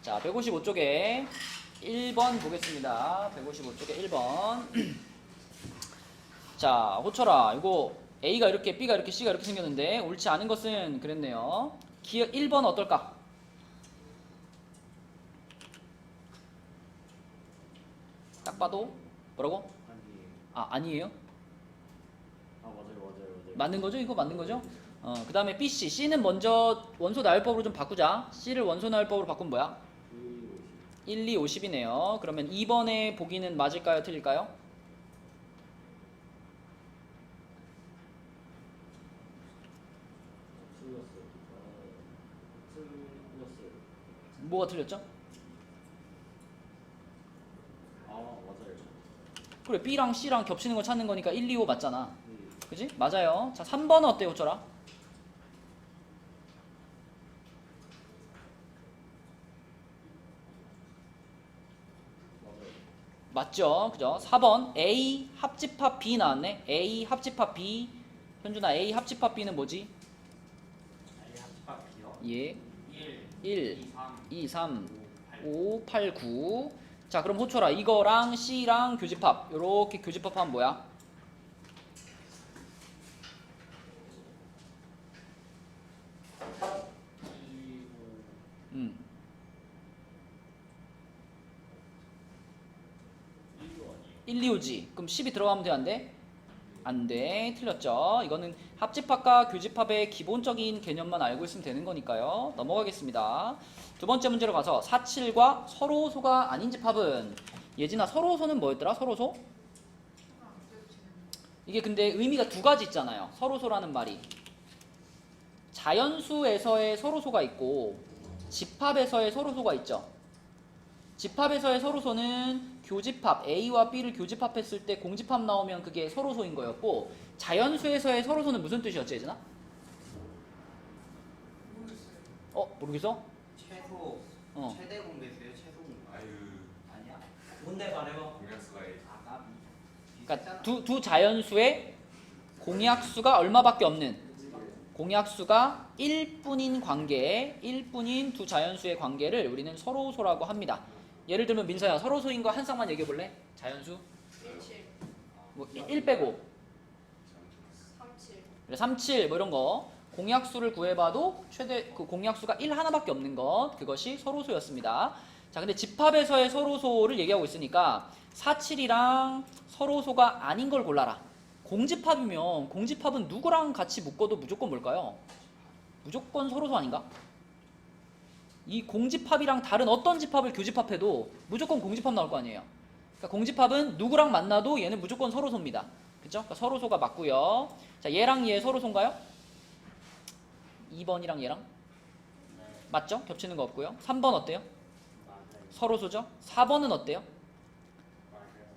자, 155쪽에 1번 보겠습니다. 155쪽에 1번. 자, 호철아, 이거 A가 이렇게, B가 이렇게, C가 이렇게 생겼는데 옳지 않은 것은 그랬네요. 기억 1번 어떨까? 딱 봐도 뭐라고? 아, 아니에요? 맞아요. 맞는 거죠? 이거 맞는 거죠? 그 다음에 B, C. C는 먼저 원소 나열법으로 좀 바꾸자. C를 원소 나열법으로 바꾸면 뭐야? 1, 2, 50이네요. 그러면 2번의 보기는 맞을까요? 틀릴까요? 뭐가 틀렸죠? 맞아요. 그래, B랑 C랑 겹치는 거 찾는 거니까 1, 2, 5 맞잖아. 그지? 맞아요. 자, 3번은 어때요, 호철아? 맞죠? 그죠? 4번 A 합집합 B 나왔네. A 합집합 B. 현준아, A 합집합 B는 뭐지? 예. 1, 2, 3, 5, 8, 9. 자, 그럼 호철아, 이거랑 C랑 교집합. 요렇게 교집합하면 뭐야? 음. 1, 2, 5지. 그럼 10이 들어가면 돼, 안 돼? 안 돼. 틀렸죠. 이거는 합집합과 교집합의 기본적인 개념만 알고 있으면 되는 거니까요. 넘어가겠습니다. 두 번째 문제로 가서 47과 서로소가 아닌 집합은, 예진아, 서로소는 뭐였더라? 서로소? 이게 근데 의미가 두 가지 있잖아요. 서로소라는 말이. 자연수에서의 서로소가 있고 집합에서의 서로소가 있죠. 집합에서의 서로소는 교집합, A와 B를 교집합했을 때 공집합 나오면 그게 서로소인 거였고, 자연수에서의 서로소는 무슨 뜻이었지, 예진아? 모르겠어? 최소 최대 공배수예요. 최소 공배. 아유. 아니야? 뭔데 말해봐. 공약수가 그러니까 두 자연수의 공약수가 얼마밖에 없는, 공약수가 1뿐인 관계, 1뿐인 두 자연수의 관계를 우리는 서로소라고 합니다. 예를 들면 민서야, 서로소인 거 한 쌍만 얘기해 볼래? 자연수? 7, 뭐 1 빼고 37. 그래, 37 뭐 이런 거 공약수를 구해봐도 최대 그 공약수가 1 하나밖에 없는 것, 그것이 서로소였습니다. 자, 근데 집합에서의 서로소를 얘기하고 있으니까 47이랑 서로소가 아닌 걸 골라라. 공집합이면 공집합은 누구랑 같이 묶어도 무조건 뭘까요? 무조건 서로소 아닌가? 이 공집합이랑 다른 어떤 집합을 교집합해도 무조건 공집합 나올 거 아니에요. 그러니까 공집합은 누구랑 만나도 얘는 무조건 서로소입니다. 그죠? 그러니까 서로소가 맞고요. 자, 얘랑 얘 서로소인가요? 2번이랑 얘랑? 맞죠? 겹치는 거 없고요. 3번 어때요? 서로소죠? 4번은 어때요?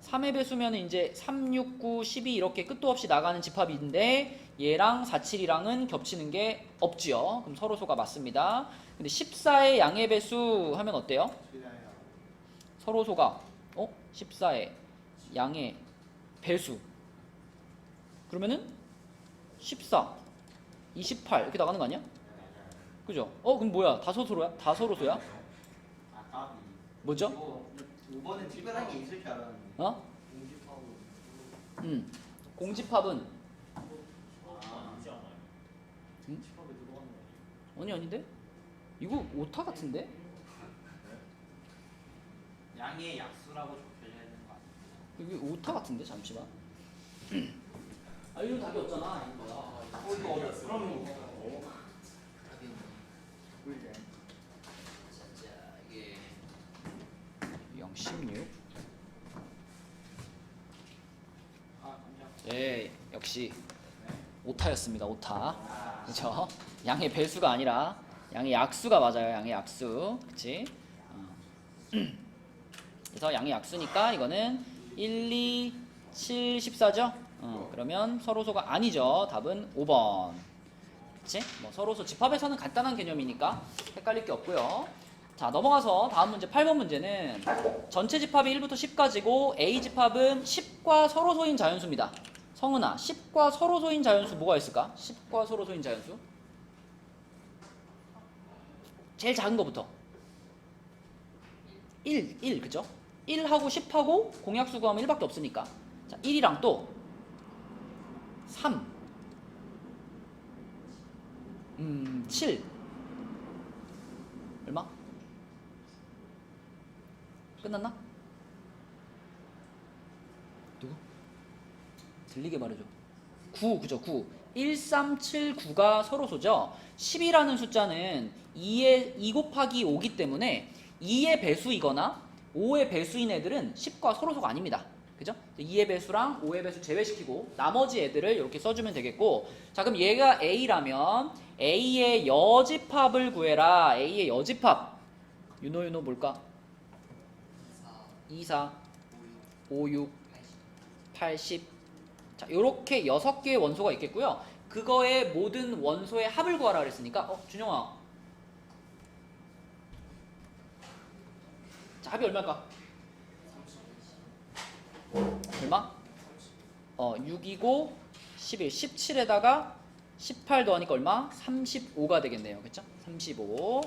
3의 배수면 이제 3, 6, 9, 12 이렇게 끝도 없이 나가는 집합인데 얘랑 4, 7이랑은 겹치는 게 없지요. 그럼 서로소가 맞습니다. 근데 14의 양의 배수 하면 어때요? 서로소가 14의 양의 배수 그러면은 14, 28 이렇게 나가는 거 아니야? 그죠? 그럼 뭐야? 다 서로소야? 다 서로소야? 뭐죠? 5번은 특별한 게 있을 줄 알았는데. 공집합은 집합에 들어가는 거 아니에요? 아닌데? 이거 오타 같은데? 양의 약수라고 적혀져 있는 거 아니야? 이게 오타 같은데? 잠시만. 이런 답이 없잖아. 이거 그럼 이게 0, 16. 감사합니다. 예, 역시 오타였습니다. 오타. 그렇죠? 양의 배수가 아니라 양의 약수가 맞아요. 양의 약수. 그치? 그래서 양의 약수니까 이거는 1, 2, 7, 14죠? 그러면 서로소가 아니죠. 답은 5번. 그치? 뭐 서로소 집합에서는 간단한 개념이니까 헷갈릴 게 없고요. 자, 넘어가서 다음 문제 8번 문제는 전체 집합이 1부터 10까지고 A 집합은 10과 서로소인 자연수입니다. 성은아, 10과 서로소인 자연수 뭐가 있을까? 10과 서로소인 자연수? 제일 작은 거부터. 1 그죠? 1하고 10하고 공약수 구하면 1밖에 없으니까. 자, 1이랑 또 3 7 얼마? 끝났나? 누구? 들리게 말해줘. 9 그죠? 9 1, 3, 7, 9가 서로소죠. 10이라는 숫자는 2 곱하기 5기 때문에 2의 배수이거나 5의 배수인 애들은 10과 서로소가 아닙니다. 그죠? 2의 배수랑 5의 배수 제외시키고 나머지 애들을 이렇게 써주면 되겠고, 자 그럼 얘가 A라면 A의 여집합을 구해라. A의 여집합 유노 뭘까? 2, 4, 5, 6, 80. 자, 요렇게 6개의 원소가 있겠고요. 그거의 모든 원소의 합을 구하라 그랬으니까 준영아. 자, 합이 얼마일까? 얼마? 6이고 11, 17에다가 18 더하니까 얼마? 35가 되겠네요. 그쵸? 35.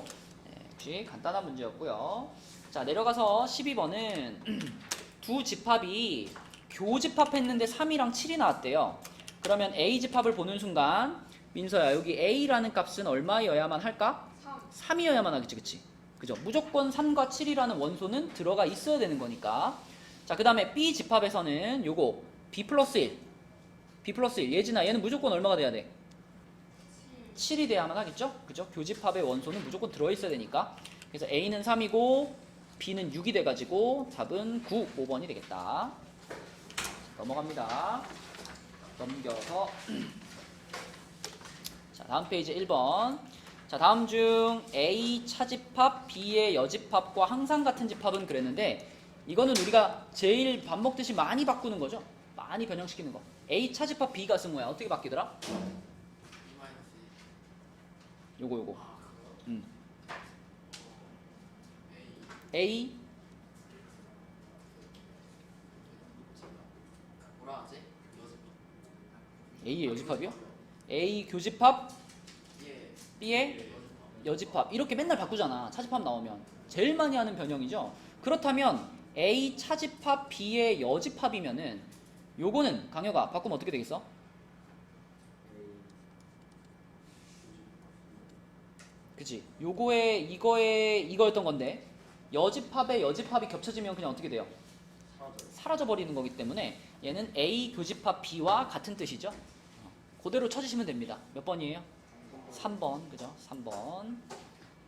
네, 역시 간단한 문제였고요. 자, 내려가서 12번은 두 집합이 교집합했는데 3이랑 7이 나왔대요. 그러면 A 집합을 보는 순간 민서야, 여기 A라는 값은 얼마여야만 할까? 3. 3이어야만 하겠지, 그치? 그죠? 무조건 3과 7이라는 원소는 들어가 있어야 되는 거니까. 자, 그 다음에 B 집합에서는 요거 B 플러스 1. B 플러스 1. 예진아, 얘는 무조건 얼마가 돼야 돼? 7이 돼야만 하겠죠? 그죠? 교집합의 원소는 무조건 들어있어야 되니까. 그래서 A는 3이고 B는 6이 돼가지고 답은 9, 5번이 되겠다. 넘어갑니다. 넘겨서 자, 다음 페이지 1번. 자, 다음 중 A 차집합, B의 여집합과 항상 같은 집합은 그랬는데, 이거는 우리가 제일 밥 먹듯이 많이 바꾸는 거죠. 많이 변형시키는 거. A 차집합 B가 쓴 거야. 어떻게 바뀌더라? 요거. A 뭐라 하지? A의 여집합이요? A 교집합 예. B의 여집합. 이렇게 맨날 바꾸잖아. 차집합 나오면. 제일 많이 하는 변형이죠. 그렇다면 A 차집합 B의 여집합이면은 요거는 강혁아 바꾸면 어떻게 되겠어? 그치? 이거였던 건데 여집합에 여집합이 겹쳐지면 그냥 어떻게 돼요? 사라져 버리는 거기 때문에 얘는 A 교집합 B와 같은 뜻이죠. 그대로 쳐주시면 됩니다. 몇 번이에요? 3번. 그죠? 3번.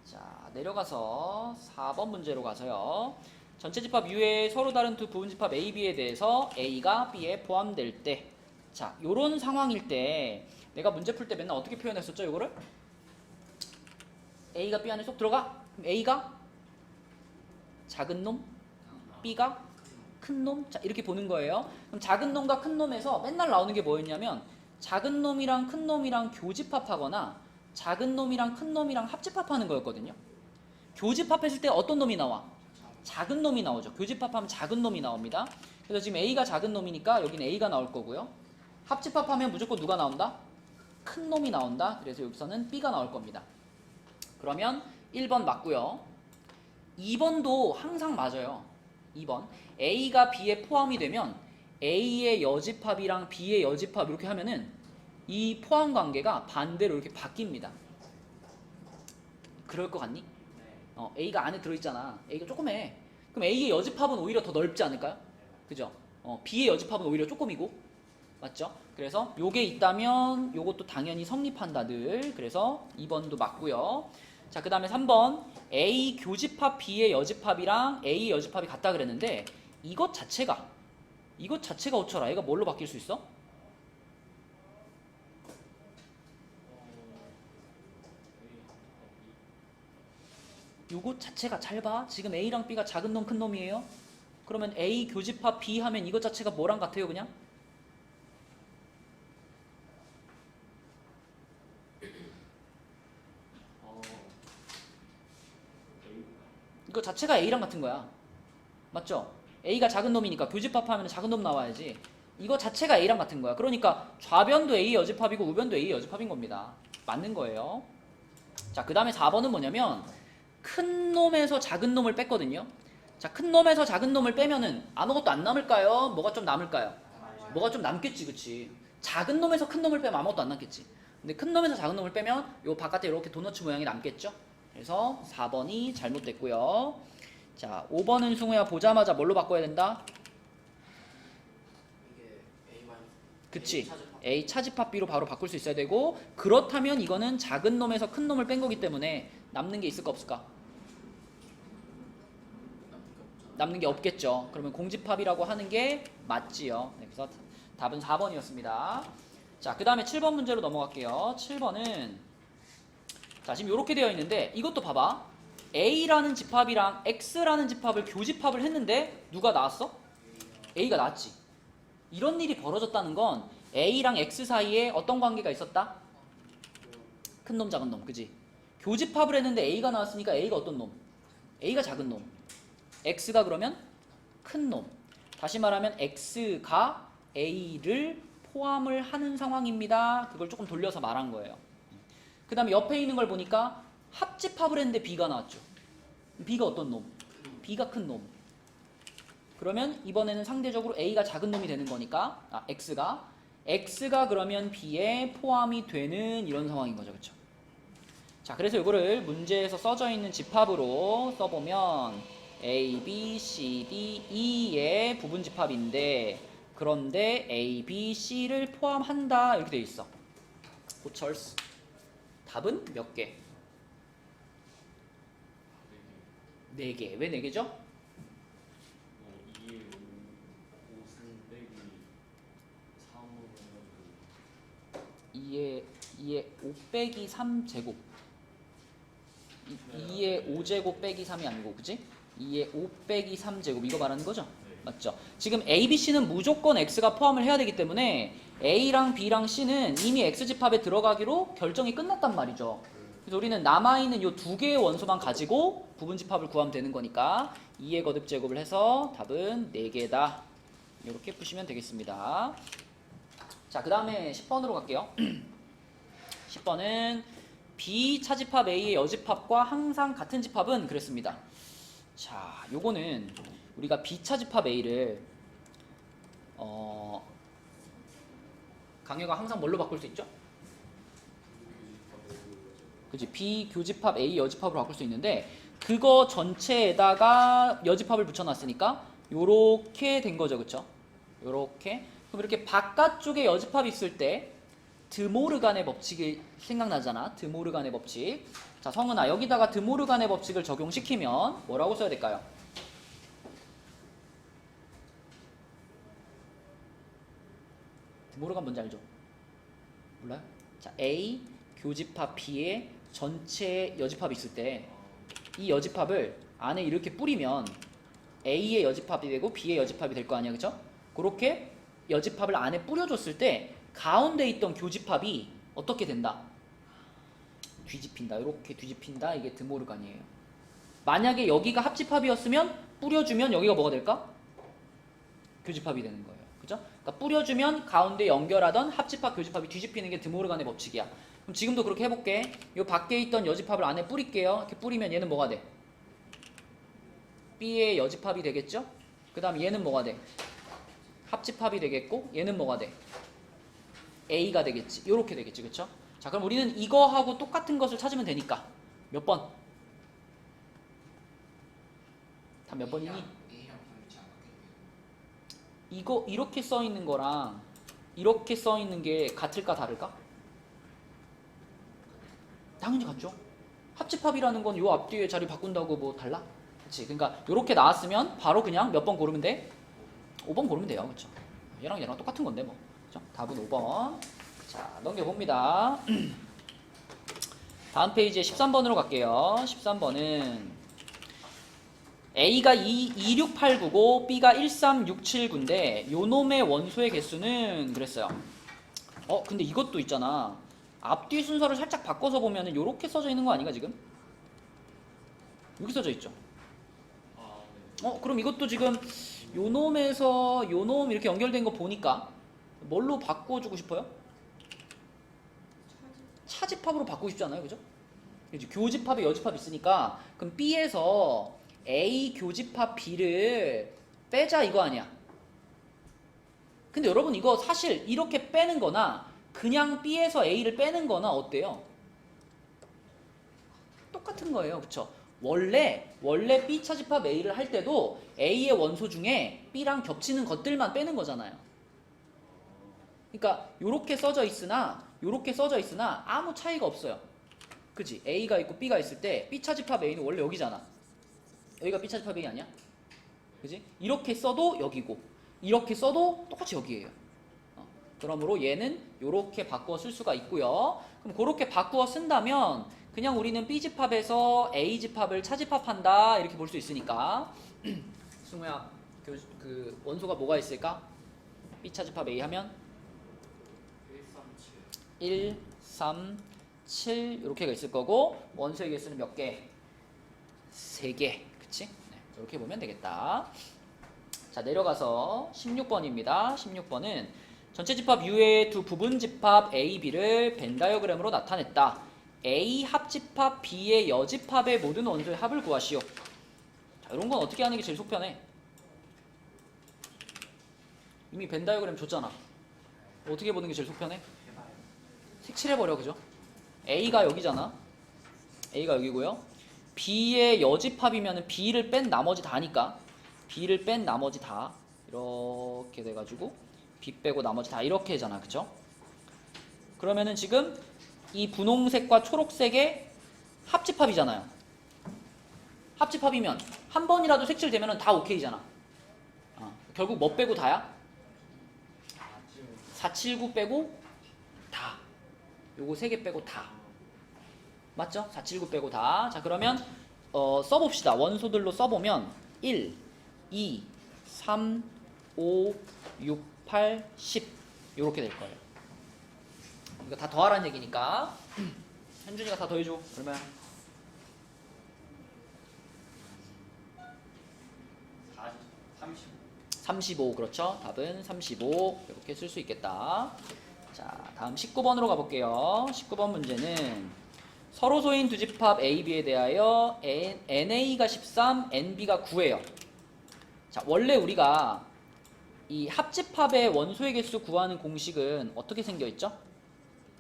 자, 내려가서 4번 문제로 가서요. 전체 집합 U의 서로 다른 두 부분 집합 A, B에 대해서 A가 B에 포함될 때, 자, 요런 상황일 때 내가 문제 풀 때 맨날 어떻게 표현했었죠? 요거를? A가 B 안에 쏙 들어가? 그럼 A가 작은 놈, B가 큰 놈. 자, 이렇게 보는 거예요. 그럼 작은 놈과 큰 놈에서 맨날 나오는 게 뭐였냐면 작은 놈이랑 큰 놈이랑 교집합하거나 작은 놈이랑 큰 놈이랑 합집합하는 거였거든요. 교집합했을 때 어떤 놈이 나와? 작은 놈이 나오죠. 교집합하면 작은 놈이 나옵니다. 그래서 지금 A가 작은 놈이니까 여기는 A가 나올 거고요. 합집합하면 무조건 누가 나온다? 큰 놈이 나온다. 그래서 여기서는 B가 나올 겁니다. 그러면 1번 맞고요. 2번도 항상 맞아요. 2번. A가 B에 포함이 되면 A의 여집합이랑 B의 여집합 이렇게 하면은 이 포함 관계가 반대로 이렇게 바뀝니다. 그럴 것 같니? A가 안에 들어있잖아. A가 조그매. 그럼 A의 여집합은 오히려 더 넓지 않을까요? 그죠? B의 여집합은 오히려 조금이고. 맞죠? 그래서 요게 있다면 요것도 당연히 성립한다 늘. 그래서 2번도 맞고요. 자, 그 다음에 3번. A 교집합 B의 여집합이랑 A의 여집합이 같다 그랬는데 이것 자체가 어쩌라. 얘가 뭘로 바뀔 수 있어? 요것 자체가 잘 봐. 지금 A랑 B가 작은 놈 큰 놈이에요. 그러면 A 교집합 B 하면 이것 자체가 뭐랑 같아요 그냥? 이거 자체가 A랑 같은 거야. 맞죠? A가 작은 놈이니까 교집합하면 작은 놈 나와야지. 이거 자체가 A랑 같은 거야. 그러니까 좌변도 A 여집합이고 우변도 A 여집합인 겁니다. 맞는 거예요. 자, 그 다음에 4번은 뭐냐면 큰 놈에서 작은 놈을 뺐거든요. 자, 큰 놈에서 작은 놈을 빼면은 아무것도 안 남을까요? 뭐가 좀 남을까요? 뭐가 좀 남겠지, 그치? 작은 놈에서 큰 놈을 빼면 아무것도 안 남겠지. 근데 큰 놈에서 작은 놈을 빼면 요 바깥에 이렇게 도너츠 모양이 남겠죠? 그래서 4번이 잘못됐고요. 자, 5번은 승우야 보자마자 뭘로 바꿔야 된다? 이게 A 마이너스 그치? A 차집합 B로 바로 바꿀 수 있어야 되고, 그렇다면 이거는 작은 놈에서 큰 놈을 뺀 거기 때문에 남는 게 있을까 없을까? 남는 게 없겠죠. 그러면 공집합이라고 하는 게 맞지요. 네, 그래서 답은 4번이었습니다. 자, 그 다음에 7번 문제로 넘어갈게요. 7번은 자, 지금 이렇게 되어 있는데 이것도 봐봐. A라는 집합이랑 X라는 집합을 교집합을 했는데 누가 나왔어? A가 나왔지. 이런 일이 벌어졌다는 건 A랑 X 사이에 어떤 관계가 있었다? 큰 놈, 작은 놈, 그지? 교집합을 했는데 A가 나왔으니까 A가 어떤 놈? A가 작은 놈. X가 그러면 큰 놈. 다시 말하면 X가 A를 포함을 하는 상황입니다. 그걸 조금 돌려서 말한 거예요. 그 다음에 옆에 있는 걸 보니까 합집합을 했는데 B가 나왔죠. B가 어떤 놈? B가 큰 놈. 그러면 이번에는 상대적으로 A가 작은 놈이 되는 거니까 X가 그러면 B에 포함이 되는 이런 상황인 거죠. 그렇죠? 자, 그래서 이거를 문제에서 써져 있는 집합으로 써보면 A, B, C, D, E의 부분 집합인데, 그런데 A, B, C를 포함한다 이렇게 돼 있어. 고철스. 답은 몇 개? 4개. 왜 4개죠? 2에 5 빼기 3으로 2에 5 빼기 3 제곱. 2에 5제곱 빼기 3이 아니고, 그치? 2에 5 빼기 3 제곱 이거 말하는 거죠? 네. 맞죠? 지금 A, B, C는 무조건 X가 포함을 해야 되기 때문에 A랑 B랑 C는 이미 X집합에 들어가기로 결정이 끝났단 말이죠. 그래서 우리는 남아있는 이 2개의 원소만 가지고 부분집합을 구하면 되는 거니까 2의 거듭 제곱을 해서 답은 4개다. 이렇게 푸시면 되겠습니다. 자, 그 다음에 10번으로 갈게요. 10번은 B 차집합 A의 여집합과 항상 같은 집합은 그랬습니다. 자, 요거는 우리가 B 차집합 A를 강요가 항상 뭘로 바꿀 수 있죠? 그치? B 교집합 A 여집합으로 바꿀 수 있는데, 그거 전체에다가 여집합을 붙여놨으니까 요렇게 된 거죠. 그쵸? 요렇게. 그럼 이렇게 바깥쪽에 여집합이 있을 때 드모르간의 법칙이 생각나잖아. 드모르간의 법칙. 자, 성은아, 여기다가 드모르간의 법칙을 적용시키면 뭐라고 써야 될까요? 드모르간 뭔지 알죠? 몰라요? 자, A 교집합 B의 전체 여집합이 있을 때 이 여집합을 안에 이렇게 뿌리면 A의 여집합이 되고 B의 여집합이 될 거 아니야, 그쵸? 그렇게 여집합을 안에 뿌려줬을 때 가운데 있던 교집합이 어떻게 된다? 뒤집힌다. 이렇게 뒤집힌다. 이게 드모르간이에요. 만약에 여기가 합집합이었으면 뿌려주면 여기가 뭐가 될까? 교집합이 되는 거예요. 그죠? 그러니까 뿌려주면 가운데 연결하던 합집합, 교집합이 뒤집히는 게 드모르간의 법칙이야. 그럼 지금도 그렇게 해볼게. 요 밖에 있던 여집합을 안에 뿌릴게요. 이렇게 뿌리면 얘는 뭐가 돼? B의 여집합이 되겠죠? 그 다음 얘는 뭐가 돼? 합집합이 되겠고, 얘는 뭐가 돼? A가 되겠지. 요렇게 되겠지. 그쵸? 자, 그럼 우리는 이거하고 똑같은 것을 찾으면 되니까 몇 번? 다 몇 번이니? A랑 위치 안 바뀌게. 이거 이렇게 써 있는 거랑 이렇게 써 있는 게 같을까 다를까? 당연히 같죠. 합집합이라는 건 요 앞뒤에 자리 바꾼다고 뭐 달라? 그치? 그러니까 요렇게 나왔으면 바로 그냥 몇 번 고르면 돼? 5번 고르면 돼요. 그쵸? 얘랑 똑같은 건데 뭐. 그쵸? 답은 5번. 자, 넘겨봅니다. 다음 페이지에 13번으로 갈게요. 13번은 A가 26899고 B가 13679인데 요 놈의 원소의 개수는 그랬어요. 근데 이것도 있잖아. 앞뒤 순서를 살짝 바꿔서 보면은 요렇게 써져 있는 거 아닌가 지금? 여기 써져 있죠. 그럼 이것도 지금 요 놈에서 요 놈 이렇게 연결된 거 보니까 뭘로 바꿔주고 싶어요? 차집합으로 바꾸고 싶지 않아요? 그죠? 이제 교집합에 여집합이 있으니까 그럼 B에서 A 교집합 B를 빼자 이거 아니야. 근데 여러분 이거 사실 이렇게 빼는 거나 그냥 B에서 A를 빼는 거나 어때요? 똑같은 거예요. 그쵸? 원래 B 차집합 A를 할 때도 A의 원소 중에 B랑 겹치는 것들만 빼는 거잖아요. 그러니까 요렇게 써져 있으나 아무 차이가 없어요. 그치? A가 있고 B가 있을 때 B 차집합 A는 원래 여기잖아. 여기가 B 차집합 A 아니야? 그치? 이렇게 써도 여기고 이렇게 써도 똑같이 여기예요. 그러므로 얘는 요렇게 바꾸어 쓸 수가 있고요. 그럼 그렇게 바꾸어 쓴다면 그냥 우리는 B집합에서 A집합을 차집합한다 이렇게 볼 수 있으니까 승우야 그 원소가 뭐가 있을까? B 차집합 A 하면 1, 3, 7 이렇게가 있을 거고 원소의 개수는 몇 개? 3개. 그치? 네, 이렇게 보면 되겠다. 자 내려가서 16번입니다. 16번은 전체 집합 U의 두 부분 집합 A, B를 벤 다이어그램으로 나타냈다. A 합집합 B의 여집합의 모든 원소의 합을 구하시오. 자, 이런 건 어떻게 하는 게 제일 속편해? 이미 벤 다이어그램 줬잖아. 어떻게 보는 게 제일 속편해? 색칠해버려, 그죠? A가 여기잖아. A가 여기고요. B의 여집합이면 B를 뺀 나머지 다니까 B를 뺀 나머지 다 이렇게 돼가지고 B 빼고 나머지 다 이렇게 되잖아, 그죠? 그러면은 지금 이 분홍색과 초록색의 합집합이잖아요. 합집합이면 한 번이라도 색칠되면 다 오케이잖아. 결국 뭐 빼고 다야? 479 빼고 다. 요거 3개 빼고 다. 맞죠? 479 빼고 다. 자 그러면 써봅시다. 원소들로 써보면 1, 2, 3, 5, 6, 8, 10 요렇게 될 거예요. 이거 다 더하라는 얘기니까 현준이가 다 더해줘. 그러면 35 그렇죠. 답은 35 이렇게 쓸 수 있겠다. 자 다음 19번으로 가볼게요. 19번 문제는 서로소인 두 집합 A, B에 대하여 NA가 13, NB가 9예요. 자 원래 우리가 이 합집합의 원소의 개수 구하는 공식은 어떻게 생겨있죠?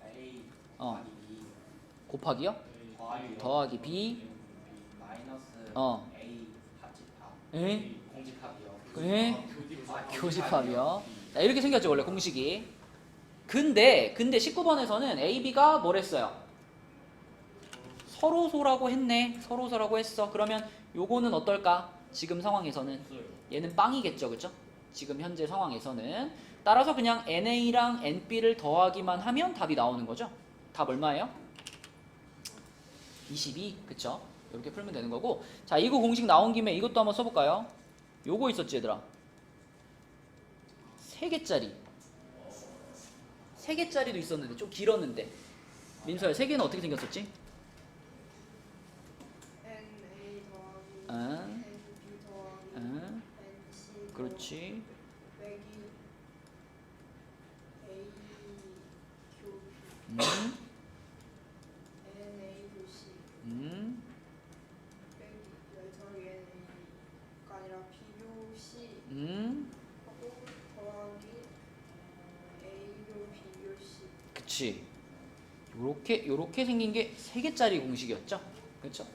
A 어. B 곱하기요? 더하기 B 마이너스 A 합집합 에? 공집합이요. 에? 교집합이요. 자, 이렇게 생겼죠 원래 공식이. 근데 19번에서는 A, B가 뭘 했어요? 서로소라고 했네. 서로소라고 했어. 그러면 요거는 어떨까? 지금 상황에서는 얘는 빵이겠죠, 그죠? 지금 현재 상황에서는. 따라서 그냥 NA랑 NB를 더하기만 하면 답이 나오는 거죠. 답 얼마예요? 22, 그쵸? 이렇게 풀면 되는 거고. 자, 이거 공식 나온 김에 이것도 한번 써볼까요? 요거 있었지, 얘들아? 3개짜리. 3개짜리도 있었는데, 좀 길었는데. 민서야, 3개는 어떻게 생겼었지? NA 더하기 응. NB 더하기 응. NC 그렇지. 빼기 A 교비 음. NA 교시 음. 빼기 저기 NA가 아니라 B교시 음. 하고 더하기 A교 B교시 그치. 요렇게 생긴 게 3개짜리 공식이었죠? 그렇죠?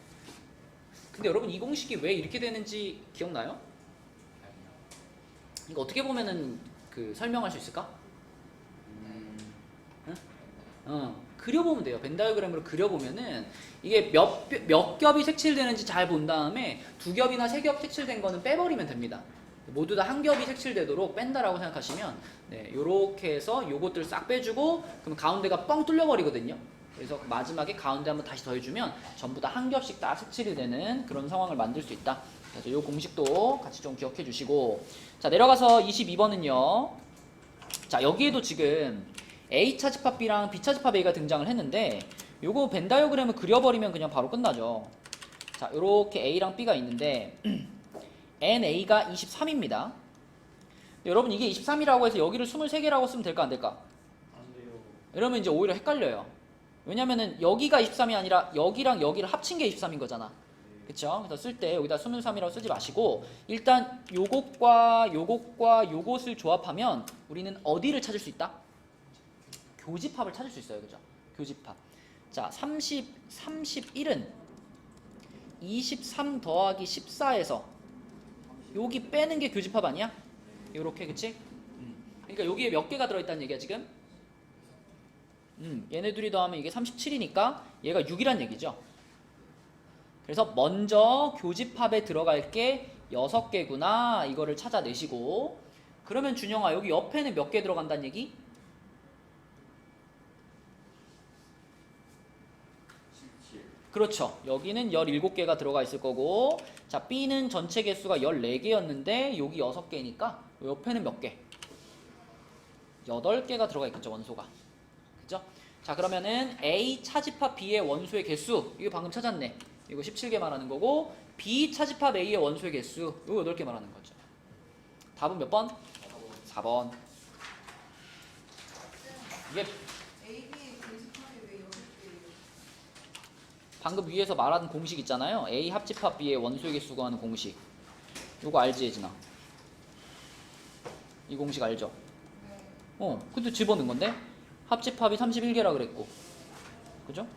근데 여러분 이 공식이 왜 이렇게 되는지 기억나요? 이거 어떻게 보면은 그 설명할 수 있을까? 그려보면 돼요. 벤 다이어그램으로 그려보면은 이게 몇 겹이 색칠되는지 잘 본 다음에 2겹이나 3겹 색칠된 거는 빼버리면 됩니다. 모두 다 한 겹이 색칠되도록 뺀다라고 생각하시면 네, 요렇게 해서 요것들 싹 빼주고 그럼 가운데가 뻥 뚫려버리거든요. 그래서 마지막에 가운데 한번 다시 더해주면 전부 다 한 겹씩 딱 색칠이 되는 그런 상황을 만들 수 있다. 그래서 요 공식도 같이 좀 기억해 주시고 자 내려가서 22번은요. 자 여기에도 지금 A 차집합 B랑 B 차집합 A가 등장을 했는데 요거 벤 다이어그램을 그려버리면 그냥 바로 끝나죠. 자 요렇게 A랑 B가 있는데 NA가 23입니다. 여러분 이게 23이라고 해서 여기를 23개라고 쓰면 될까 안 될까? 안 돼요. 이러면 이제 오히려 헷갈려요. 왜냐면은 여기가 23이 아니라 여기랑 여기를 합친 게 23인 거잖아. 그쵸? 그래서 쓸 때 여기다 23이라고 쓰지 마시고 일단 요것과 요것과 요것을 조합하면 우리는 어디를 찾을 수 있다? 교집합을 찾을 수 있어요. 그죠? 교집합. 자, 31은 23 더하기 14에서 여기 빼는 게 교집합 아니야? 요렇게, 그치? 그러니까 여기에 몇 개가 들어있다는 얘기야 지금? 얘네 둘이 더하면 이게 37이니까 얘가 6이란 얘기죠. 그래서 먼저 교집합에 들어갈 게 6개구나 이거를 찾아내시고, 그러면 준영아 여기 옆에는 몇 개 들어간다는 얘기? 17. 그렇죠. 여기는 17개가 들어가 있을 거고, 자 B는 전체 개수가 14개였는데 여기 6개니까 옆에는 몇 개? 8개가 들어가 있겠죠, 원소가. 그죠? 자 그러면은 A 차집합 B의 원소의 개수, 이거 방금 찾았네. 이거 17개 말하는 거고, B 차집합 A의 원소의 개수, 이거 8개 말하는 거죠. 답은 몇 번? 4번. 이게 AB의 교집합이 왜 6개예요? 방금 위에서 말한 공식 있잖아요. A 합집합 B의 원소의 개수 구하는 공식. 이거 알지, 예진아? 이 공식 알죠? 네. 근데 집어넣은 건데 합집합이 31개라 그랬고, 그죠?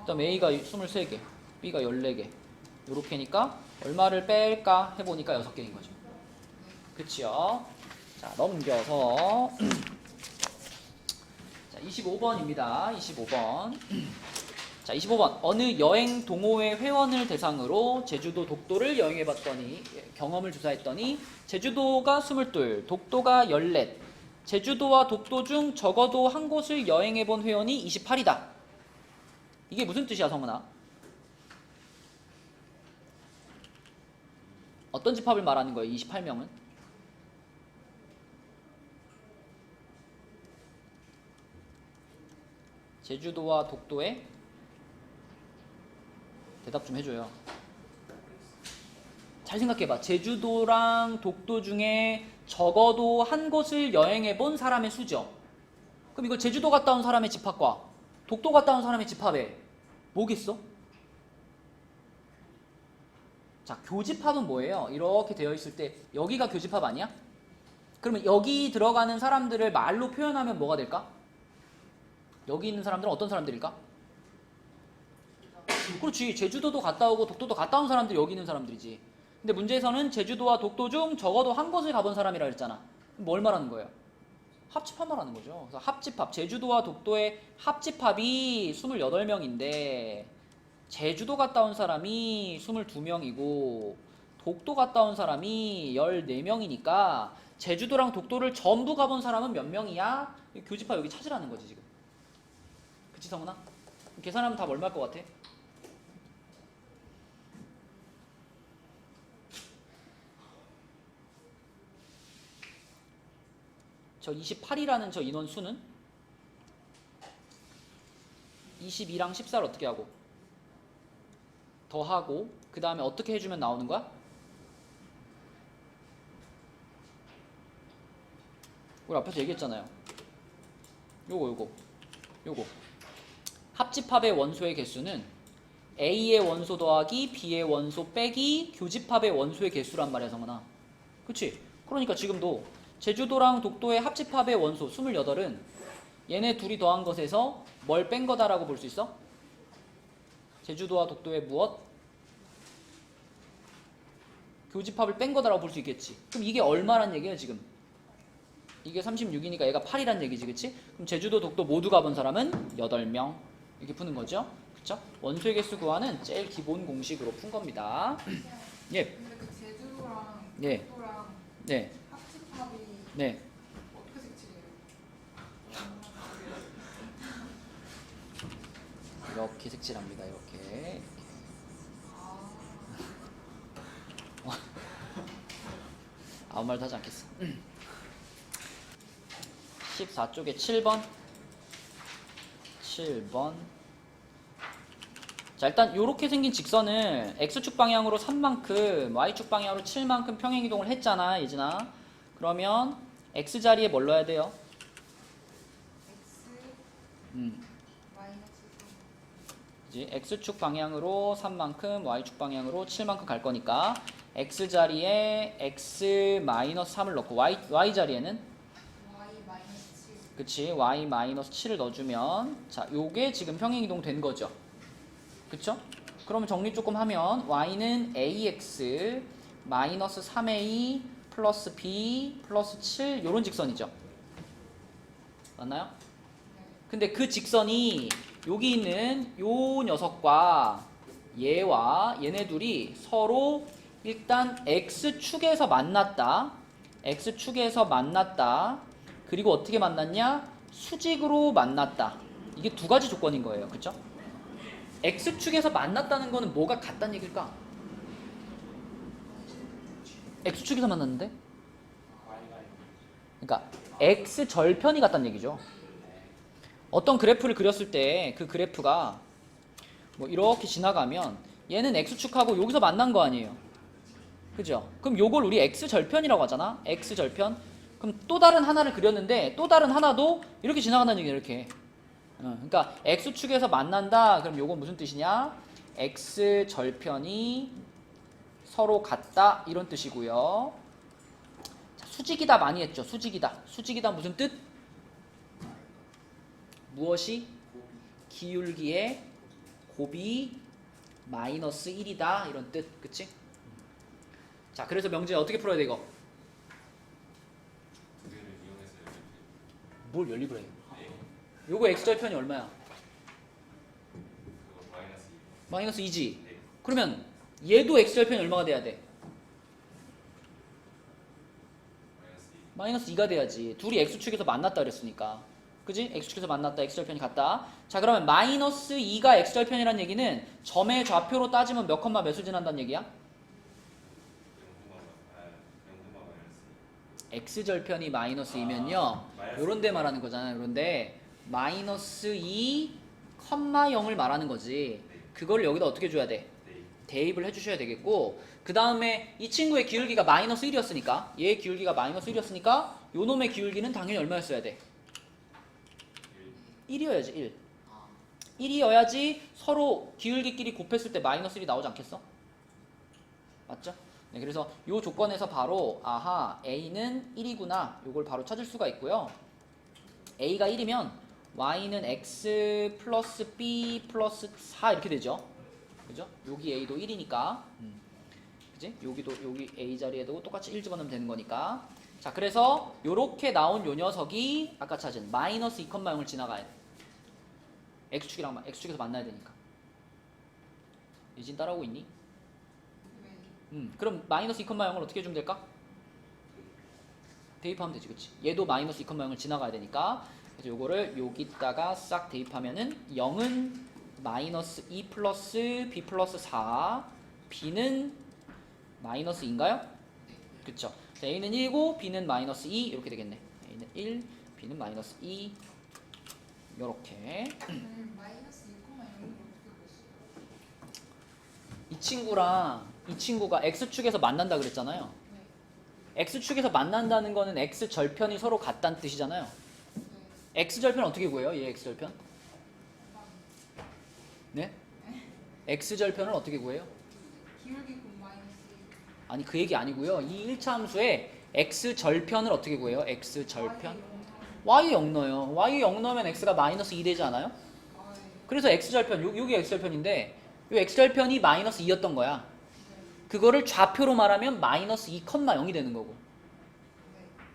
그다음 A가 23개, B가 14개. 요렇게니까 얼마를 뺄까 해보니까 6개인 거죠. 그치요? 자, 넘겨서 자, 25번입니다. 25번. 자, 25번. 어느 여행 동호회 회원을 대상으로 제주도 독도를 여행해봤더니, 경험을 조사했더니 제주도가 22, 독도가 14, 제주도와 독도 중 적어도 한 곳을 여행해본 회원이 28이다. 이게 무슨 뜻이야, 성은아? 어떤 집합을 말하는 거예요, 28명은? 제주도와 독도에 대답 좀 해줘요. 잘 생각해봐. 제주도랑 독도 중에 적어도 한 곳을 여행해본 사람의 수죠. 그럼 이거 제주도 갔다 온 사람의 집합과 독도 갔다 온 사람의 집합에 뭐겠어? 자, 교집합은 뭐예요? 이렇게 되어 있을 때 여기가 교집합 아니야? 그러면 여기 들어가는 사람들을 말로 표현하면 뭐가 될까? 여기 있는 사람들은 어떤 사람들일까? 그렇지. 제주도도 갔다 오고 독도도 갔다 온 사람들이 여기 있는 사람들이지. 근데 문제에서는 제주도와 독도 중 적어도 한 곳을 가본 사람이라 했잖아. 뭘 말하는 거예요? 합집합 말하는 거죠. 그래서 합집합, 제주도와 독도의 합집합이 28명인데 제주도 갔다 온 사람이 22명이고 독도 갔다 온 사람이 14명이니까 제주도랑 독도를 전부 가본 사람은 몇 명이야? 교집합 여기 찾으라는 거지 지금. 그치 성훈아? 계산하면 답 얼마일 것 같아? 저 28이라는 저 인원 수는 22랑 14를 어떻게 하고 더하고 그 다음에 어떻게 해주면 나오는 거야? 우리 앞에서 얘기했잖아요. 요거 합집합의 원소의 개수는 A의 원소 더하기 B의 원소 빼기 교집합의 원소의 개수란 말이야, 성은아. 그치? 그러니까 지금도 제주도랑 독도의 합집합의 원소 28은 얘네 둘이 더한 것에서 뭘 뺀 거다라고 볼 수 있어? 제주도와 독도의 무엇? 교집합을 뺀 거다라고 볼 수 있겠지. 그럼 이게 얼마란 얘기예요 지금? 이게 36이니까 얘가 8이란 얘기지, 그치? 그럼 제주도, 독도 모두 가본 사람은 8명. 이렇게 푸는 거죠. 그쵸? 원소의 개수 구하는 제일 기본 공식으로 푼 겁니다. 예. 근데 그 제주도랑 네. 독도랑 네. 합집합이 네. 어떻게 색칠해요? 이렇게 색칠합니다. 이렇게. 아무 말도 하지 않겠어. 14쪽에 7번. 자, 일단 이렇게 생긴 직선을 X축 방향으로 3만큼, Y축 방향으로 7만큼 평행이동을 했잖아, 예진아. 그러면 X 자리에 뭘 넣어야 돼요? X 음, 마이너스 그지? x축 방향으로 3만큼, y축 방향으로 7만큼 갈 거니까 x자리에 x-3을 넣고 y 자리에는 Y 마이너스 7. 그치? y-7을 넣어주면 자, 요게 지금 평행이동 된 거죠. 그쵸? 그러면 정리 조금 하면 y는 ax 마이너스 3a 플러스 b 플러스 7 요런 직선이죠. 맞나요? 네. 근데 그 직선이 여기 있는 요 녀석과 얘와 얘네 둘이 서로 일단 x축에서 만났다. x축에서 만났다. 그리고 어떻게 만났냐? 수직으로 만났다. 이게 두 가지 조건인 거예요. 그쵸? x축에서 만났다는 거는 뭐가 같다는 얘기일까? x축에서 만났는데? 그러니까 x절편이 같다는 얘기죠. 어떤 그래프를 그렸을 때 그 그래프가 뭐 이렇게 지나가면 얘는 x축하고 여기서 만난 거 아니에요. 그죠? 그럼 요걸 우리 x절편이라고 하잖아. x절편. 그럼 또 다른 하나를 그렸는데 또 다른 하나도 이렇게 지나간다는 얘기예요. 이렇게. 그러니까 x축에서 만난다. 그럼 요건 무슨 뜻이냐? x절편이 서로 같다 이런 뜻이고요. 자, 수직이다 많이 했죠. 수직이다. 수직이다 무슨 뜻? 무엇이? 기울기의 곱이 마이너스 1이다 이런 뜻. 그치? 자, 그래서 명제 어떻게 풀어야 돼 이거? 뭘 연립을 해? 요거 x절편이 얼마야? 마이너스 2지. 그러면 얘도 x절편이 얼마가 돼야 돼? 마이너스 2가 돼야지. 둘이 x축에서 만났다 그랬으니까. 그지? x축에서 만났다. x절편이 같다. 자, 그러면 마이너스 2가 x절편이라는 얘기는 점의 좌표로 따지면 몇 컴마 몇을 지난다는 얘기야? x절편이 마이너스 2면요. 요런 데 말하는 거잖아요. 요런데 마이너스 2, 0을 말하는 거지. 그걸 여기다 어떻게 줘야 돼? 대입을 해주셔야 되겠고, 그 다음에 이 친구의 기울기가 마이너스 1이었으니까, 얘의 기울기가 마이너스 1이었으니까 요 놈의 기울기는 당연히 얼마였어야 돼? 1이어야지. 1. 1이어야지 서로 기울기끼리 곱했을 때 마이너스 1이 나오지 않겠어? 맞죠? 네, 그래서 이 조건에서 바로 아하 a는 1이구나 요걸 바로 찾을 수가 있고요. a가 1이면 y는 x 플러스 b 플러스 4 이렇게 되죠. 그죠? 여기 a도 1이니까 그지? 여기도 여기 a 자리에도 똑같이 1 집어넣으면 되는 거니까. 자, 그래서 요렇게 나온 요 녀석이 아까 찾은 마이너스 2,0을 지나가야 돼. x축에서 만나야 되니까. 예진 따라오고 있니? 네. 그럼 마이너스 2,0을 어떻게 해주면 될까? 대입하면 되지, 그치? 얘도 마이너스 2,0을 지나가야 되니까. 그래서 요거를 여기다가 싹 대입하면은 0은 마이너스 2 플러스 b 플러스 4, b는 마이너스 2인가요? 그쵸? 자, a는 1이고 b는 마이너스 2 이렇게 되겠네. a는 1, b는 마이너스 2 요렇게. 마이너스 2,0을 어떻게 보셨어요? 이 친구가 x축에서 만난다 그랬잖아요. 네. x축에서 만난다는 거는 x절편이 서로 같다는 뜻이잖아요. 네. x절편 어떻게 구해요? 얘 x절편? 네? x절편을 어떻게 구해요? 기울기 곱 마이너스 1. 아니, 그 얘기 아니고요. 이 1차 함수에 x절편을 어떻게 구해요? x절편? y 0 넣어요. y 0 넣으면 x가 마이너스 2 되지 않아요? 아, 네. 그래서 x절편, 여기 x절편인데 이 x절편이 마이너스 2였던 거야. 그거를 좌표로 말하면 마이너스 2,0이 되는 거고.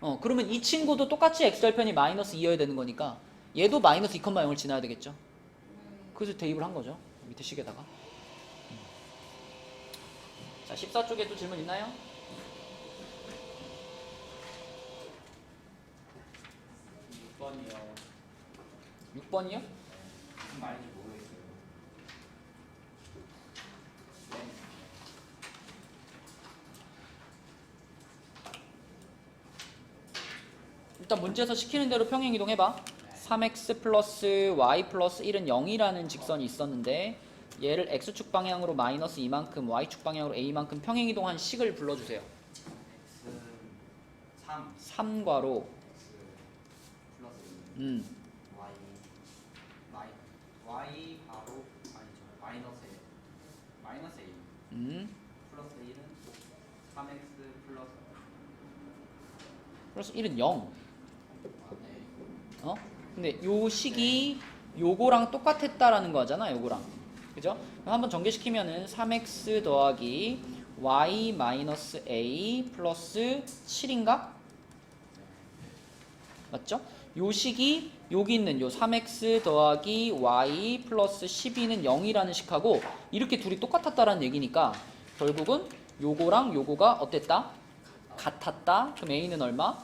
네. 그러면 이 친구도 똑같이 x절편이 마이너스 2여야 되는 거니까 얘도 마이너스 2,0을 지나야 되겠죠. 네. 그래서 대입을 한 거죠. 밑에 식에다가. 자, 14쪽에 또 질문 있나요? 6번이요. 6번이요? 무슨 말인지 모르겠어요. 네. 일단 문제에서 시키는 대로 평행이동 해봐. 3x 플러스 y 플러스 1은 0이라는 직선이 있었는데 얘를 x축 방향으로 마이너스 2만큼 y축 방향으로 a만큼 평행이동한 식을 불러주세요. x 3 3괄호 x 플러스 y y 바로 아니죠. 플러스 1은 3x 플러스 플러스 1은 0. 네. 어? 근데 요 식이 요거랑 똑같았다라는 거잖아, 요거랑. 그죠? 그럼 한번 전개시키면은 3x 더하기 y 마이너스 a 플러스 7인가? 맞죠? 요 식이 여기 있는 요 3x 더하기 y 플러스 12는 0이라는 식하고 이렇게 둘이 똑같았다라는 얘기니까 결국은 요거랑 요거가 어땠다? 같았다. 그럼 a는 얼마?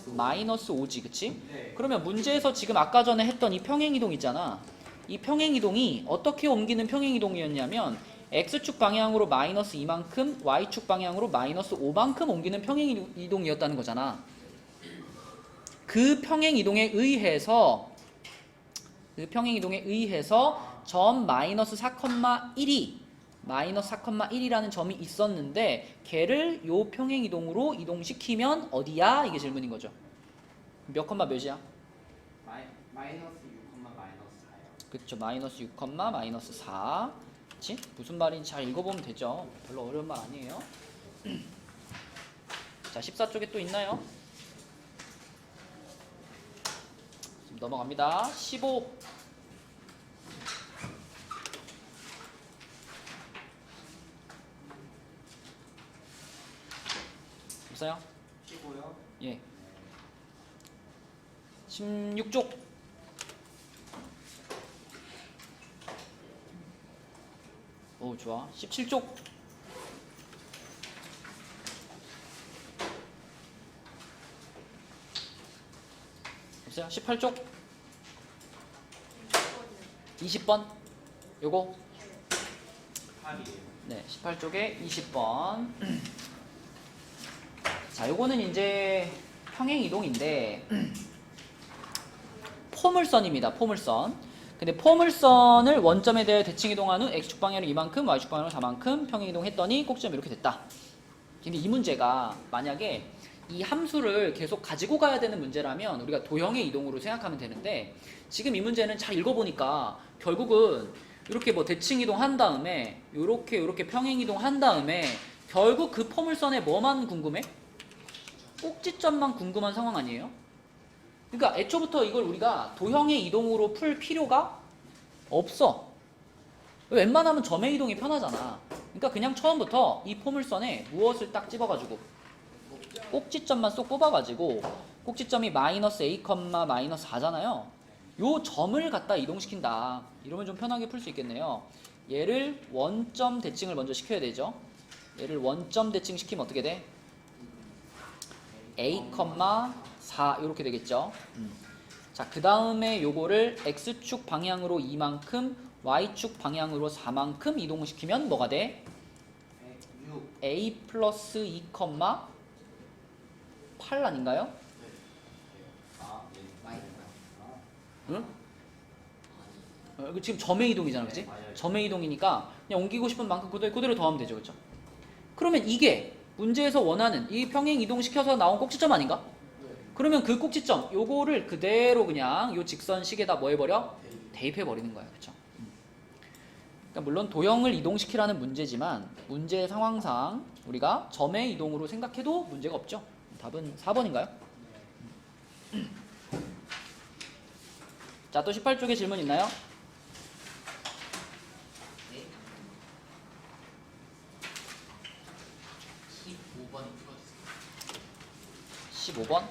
마이너스 5지, 그치? 네. 그러면 문제에서 지금 아까 전에 했던 이 평행이동 있잖아. 이 평행이동이 어떻게 옮기는 평행이동이었냐면 x축 방향으로 마이너스 2만큼, y축 방향으로 마이너스 5만큼 옮기는 평행이동이었다는 거잖아. 그 평행이동에 의해서 점 마이너스 4,1이 마이너스 4,1이라는 점이 있었는데 걔를 요 평행이동으로 이동시키면 어디야? 이게 질문인 거죠. 몇 컴마 몇이야? 마이너스 6, 마이너스 4요. 그쵸, 마이너스 6, 마이너스 4. 그치? 무슨 말인지 잘 읽어보면 되죠. 별로 어려운 말 아니에요. 자, 14쪽에 또 있나요? 지금 넘어갑니다. 15. 없어요? 15요. 예. 16쪽. 오, 좋아. 17쪽. 없어요? 18쪽. 20번. 요거. 8이에요. 네, 18쪽에 20번. 자, 요거는 이제 평행 이동인데 포물선입니다. 포물선. 근데 포물선을 원점에 대해 대칭 이동한 후 x축 방향으로 이만큼, y축 방향으로 4만큼 평행 이동했더니 꼭지점이 이렇게 됐다. 근데 이 문제가 만약에 이 함수를 계속 가지고 가야 되는 문제라면 우리가 도형의 이동으로 생각하면 되는데 지금 이 문제는 잘 읽어보니까 결국은 이렇게 뭐 대칭 이동한 다음에 요렇게 평행 이동한 다음에 결국 그 포물선에 뭐만 궁금해? 꼭지점만 궁금한 상황 아니에요? 그러니까 애초부터 이걸 우리가 도형의 이동으로 풀 필요가 없어. 웬만하면 점의 이동이 편하잖아. 그러니까 그냥 처음부터 이 포물선에 무엇을 딱 집어가지고 꼭지점만 쏙 뽑아가지고 꼭지점이 마이너스 a, 마이너스 4잖아요. 요 점을 갖다 이동시킨다. 이러면 좀 편하게 풀 수 있겠네요. 얘를 원점 대칭을 먼저 시켜야 되죠. 얘를 원점 대칭 시키면 어떻게 돼? a, 4 이렇게 되겠죠. 자, 그 다음에 요거를 x축 방향으로 2만큼, y축 방향으로 4만큼 이동시키면 뭐가 돼? 6. a 플러스 2, 8 아닌가요? 아, 네. 응? 이거 지금 점의 이동이잖아, 그치? 네, 맞아요. 점의 이동이니까 그냥 옮기고 싶은 만큼 그대로 더하면 되죠, 그쵸? 그러면 이게 문제에서 원하는 이 평행 이동시켜서 나온 꼭지점 아닌가? 그러면 그 꼭지점 요거를 그대로 그냥 요 직선식에다 뭐 해버려? 대입해버리는 거야, 그쵸? 그러니까 물론 도형을 이동시키라는 문제지만 문제 상황상 우리가 점의 이동으로 생각해도 문제가 없죠. 답은 4번인가요? 자, 또 18쪽에 질문 있나요? 네. 15번 풀어주세요. 15번.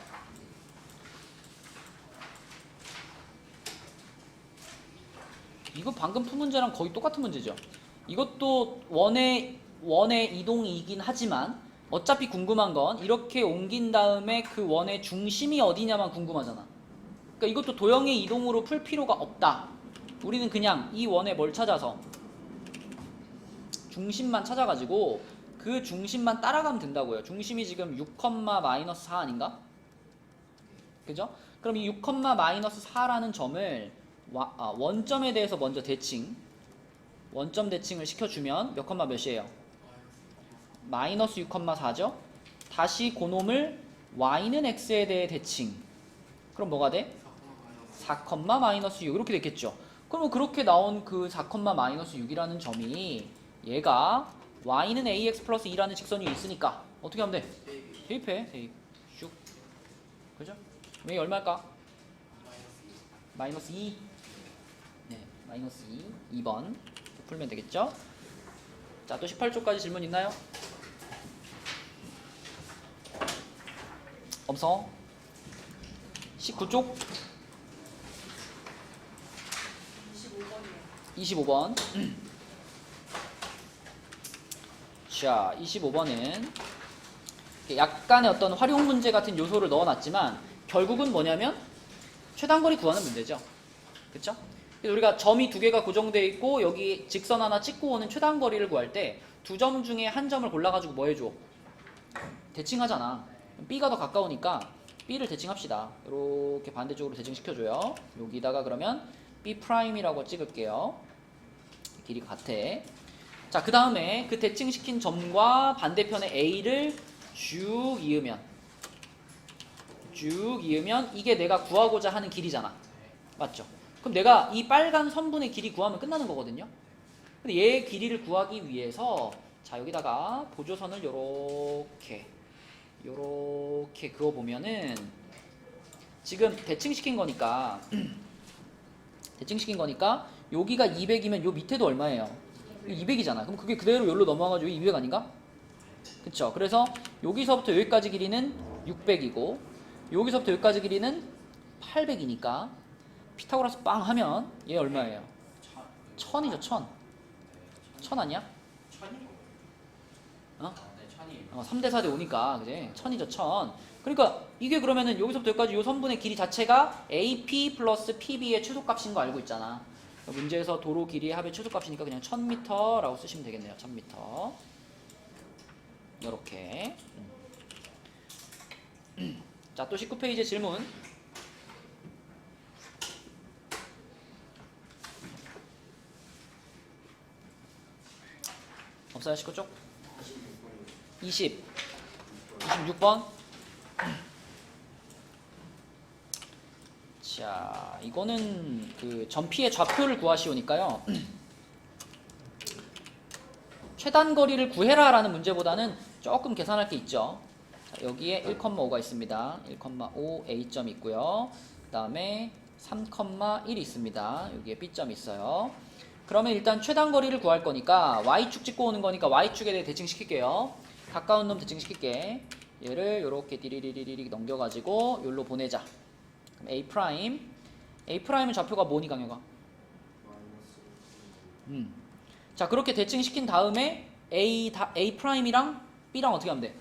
이거 방금 푼 문제랑 거의 똑같은 문제죠. 이것도 원의 이동이긴 하지만 어차피 궁금한 건 이렇게 옮긴 다음에 그 원의 중심이 어디냐만 궁금하잖아. 그러니까 이것도 도형의 이동으로 풀 필요가 없다. 우리는 그냥 이 원에 뭘 찾아서 중심만 찾아가지고 그 중심만 따라가면 된다고요. 중심이 지금 6, 마이너스 4 아닌가? 그죠? 그럼 이 6, 마이너스 4라는 점을 원점에 대해서 먼저 원점 대칭을 시켜주면 몇 컴마 몇이에요? 마이너스 6, 4죠? 다시 그놈을 y는 x에 대해 대칭. 그럼 뭐가 돼? 4, 마이너스 6 이렇게 됐겠죠. 그러면 그렇게 나온 그 4, 마이너스 6이라는 점이 얘가 y는 ax 플러스 2라는 직선 위에 있으니까 어떻게 하면 돼? 대입해. 대입. 슉. 그죠? 왜 얼마일까? 마이너스 2. 네, 마이너스 2. 2번 풀면 되겠죠? 자, 또 18쪽까지 질문 있나요? 엄성 19쪽 25번 자 25번은 약간의 어떤 활용 문제 같은 요소를 넣어놨지만 결국은 뭐냐면 최단거리 구하는 문제죠. 그쵸? 그래서 우리가 점이 두 개가 고정되어 있고 여기 직선 하나 찍고 오는 최단거리를 구할 때 두 점 중에 한 점을 골라가지고 뭐 해줘? 대칭하잖아. B가 더 가까우니까 B를 대칭합시다. 이렇게 반대쪽으로 대칭시켜줘요. 여기다가 그러면 B'이라고 찍을게요. 길이 같아. 자, 그 다음에 그 대칭시킨 점과 반대편의 A를 쭉 이으면 이게 내가 구하고자 하는 길이잖아. 맞죠? 그럼 내가 이 빨간 선분의 길이 구하면 끝나는 거거든요. 근데 얘의 길이를 구하기 위해서 자, 여기다가 보조선을 요렇게 그어보면은 지금 대칭시킨 거니까 여기가 200이면 요 밑에도 얼마예요? 200이잖아. 그럼 그게 그대로 여기로 넘어가가지고 200 아닌가? 그쵸? 그래서 여기서부터 여기까지 길이는 600이고 여기서부터 여기까지 길이는 800이니까 피타고라스 빵 하면 얘 얼마예요? 1000이죠. 1000 아니야? 천이고. 어? 네, 천이. 3대 4대 5니까 그지? 1000이죠. 1000. 그러니까 이게 그러면은 여기서부터 여기까지 요 선분의 길이 자체가 AP 플러스 PB의 최소값인 거 알고 있잖아. 문제에서 도로 길이의 합의 최소값이니까 그냥 1000m라고 쓰시면 되겠네요. 1000m. 요렇게. 자, 또 19페이지 질문. 없어요? 19쪽? 26번. 자, 이거는 그 점피의 좌표를 구하시오니까요. 최단 거리를 구해라 라는 문제보다는 조금 계산할 게 있죠. 자, 여기에 1,5가 있습니다. 1,5 A점이 있고요. 그 다음에 3,1이 있습니다. 여기에 B점이 있어요. 그러면 일단 최단 거리를 구할 거니까 Y축 찍고 오는 거니까 Y축에 대해 대칭시킬게요. 가까운 놈 대칭시킬게. 얘를 요렇게 디리리리리 넘겨가지고 여기로 보내자. 그럼 A'은 좌표가 뭐니 강혁아? 자, 그렇게 대칭시킨 다음에 A'이랑 B랑 어떻게 하면 돼?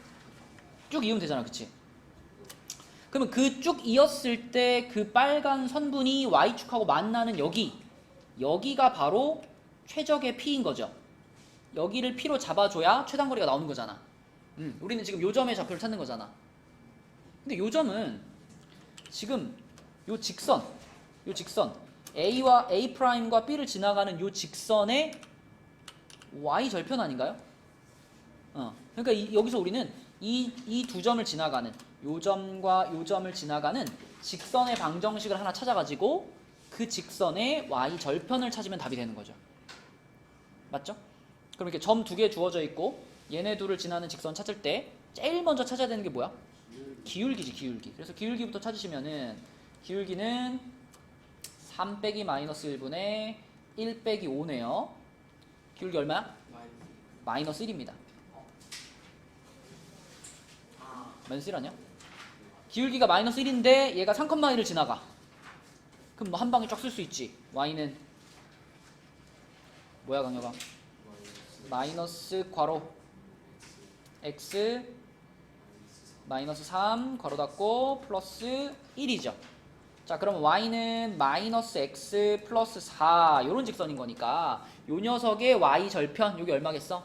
쭉 이으면 되잖아. 그치? 그러면 그 쭉 이었을 때 그 빨간 선분이 Y축하고 만나는 여기가 바로 최적의 P인 거죠. 여기를 P로 잡아줘야 최단거리가 나오는 거잖아. 우리는 지금 요 점의 좌표를 찾는 거잖아. 근데 요 점은 지금 요 직선 A와 A'과 B를 지나가는 요 직선의 Y 절편 아닌가요? 그러니까 여기서 우리는 이 두 점을 지나가는 요 점과 요 점을 지나가는 직선의 방정식을 하나 찾아가지고 그 직선의 Y 절편을 찾으면 답이 되는 거죠. 맞죠? 그럼 이렇게 점 두 개 주어져 있고 얘네 둘을 지나는 직선 찾을 때 제일 먼저 찾아야 되는 게 뭐야? 기울기지, 기울기. 그래서 기울기부터 찾으시면은 기울기는 3 빼기 마이너스 1분의 1 빼기 5네요. 기울기 얼마야? 마이너스 1입니다. 마이너스 1 아니야? 기울기가 마이너스 1인데 얘가 3,1을 지나가. 그럼 뭐 한 방에 쫙 쓸 수 있지. Y는 뭐야 강혁아? 마이너스 괄호 X 마이너스 3 괄호 닫고 플러스 1이죠. 자, 그럼 Y는 마이너스 X 플러스 4 요런 직선인 거니까 요 녀석의 Y 절편 여기 얼마겠어?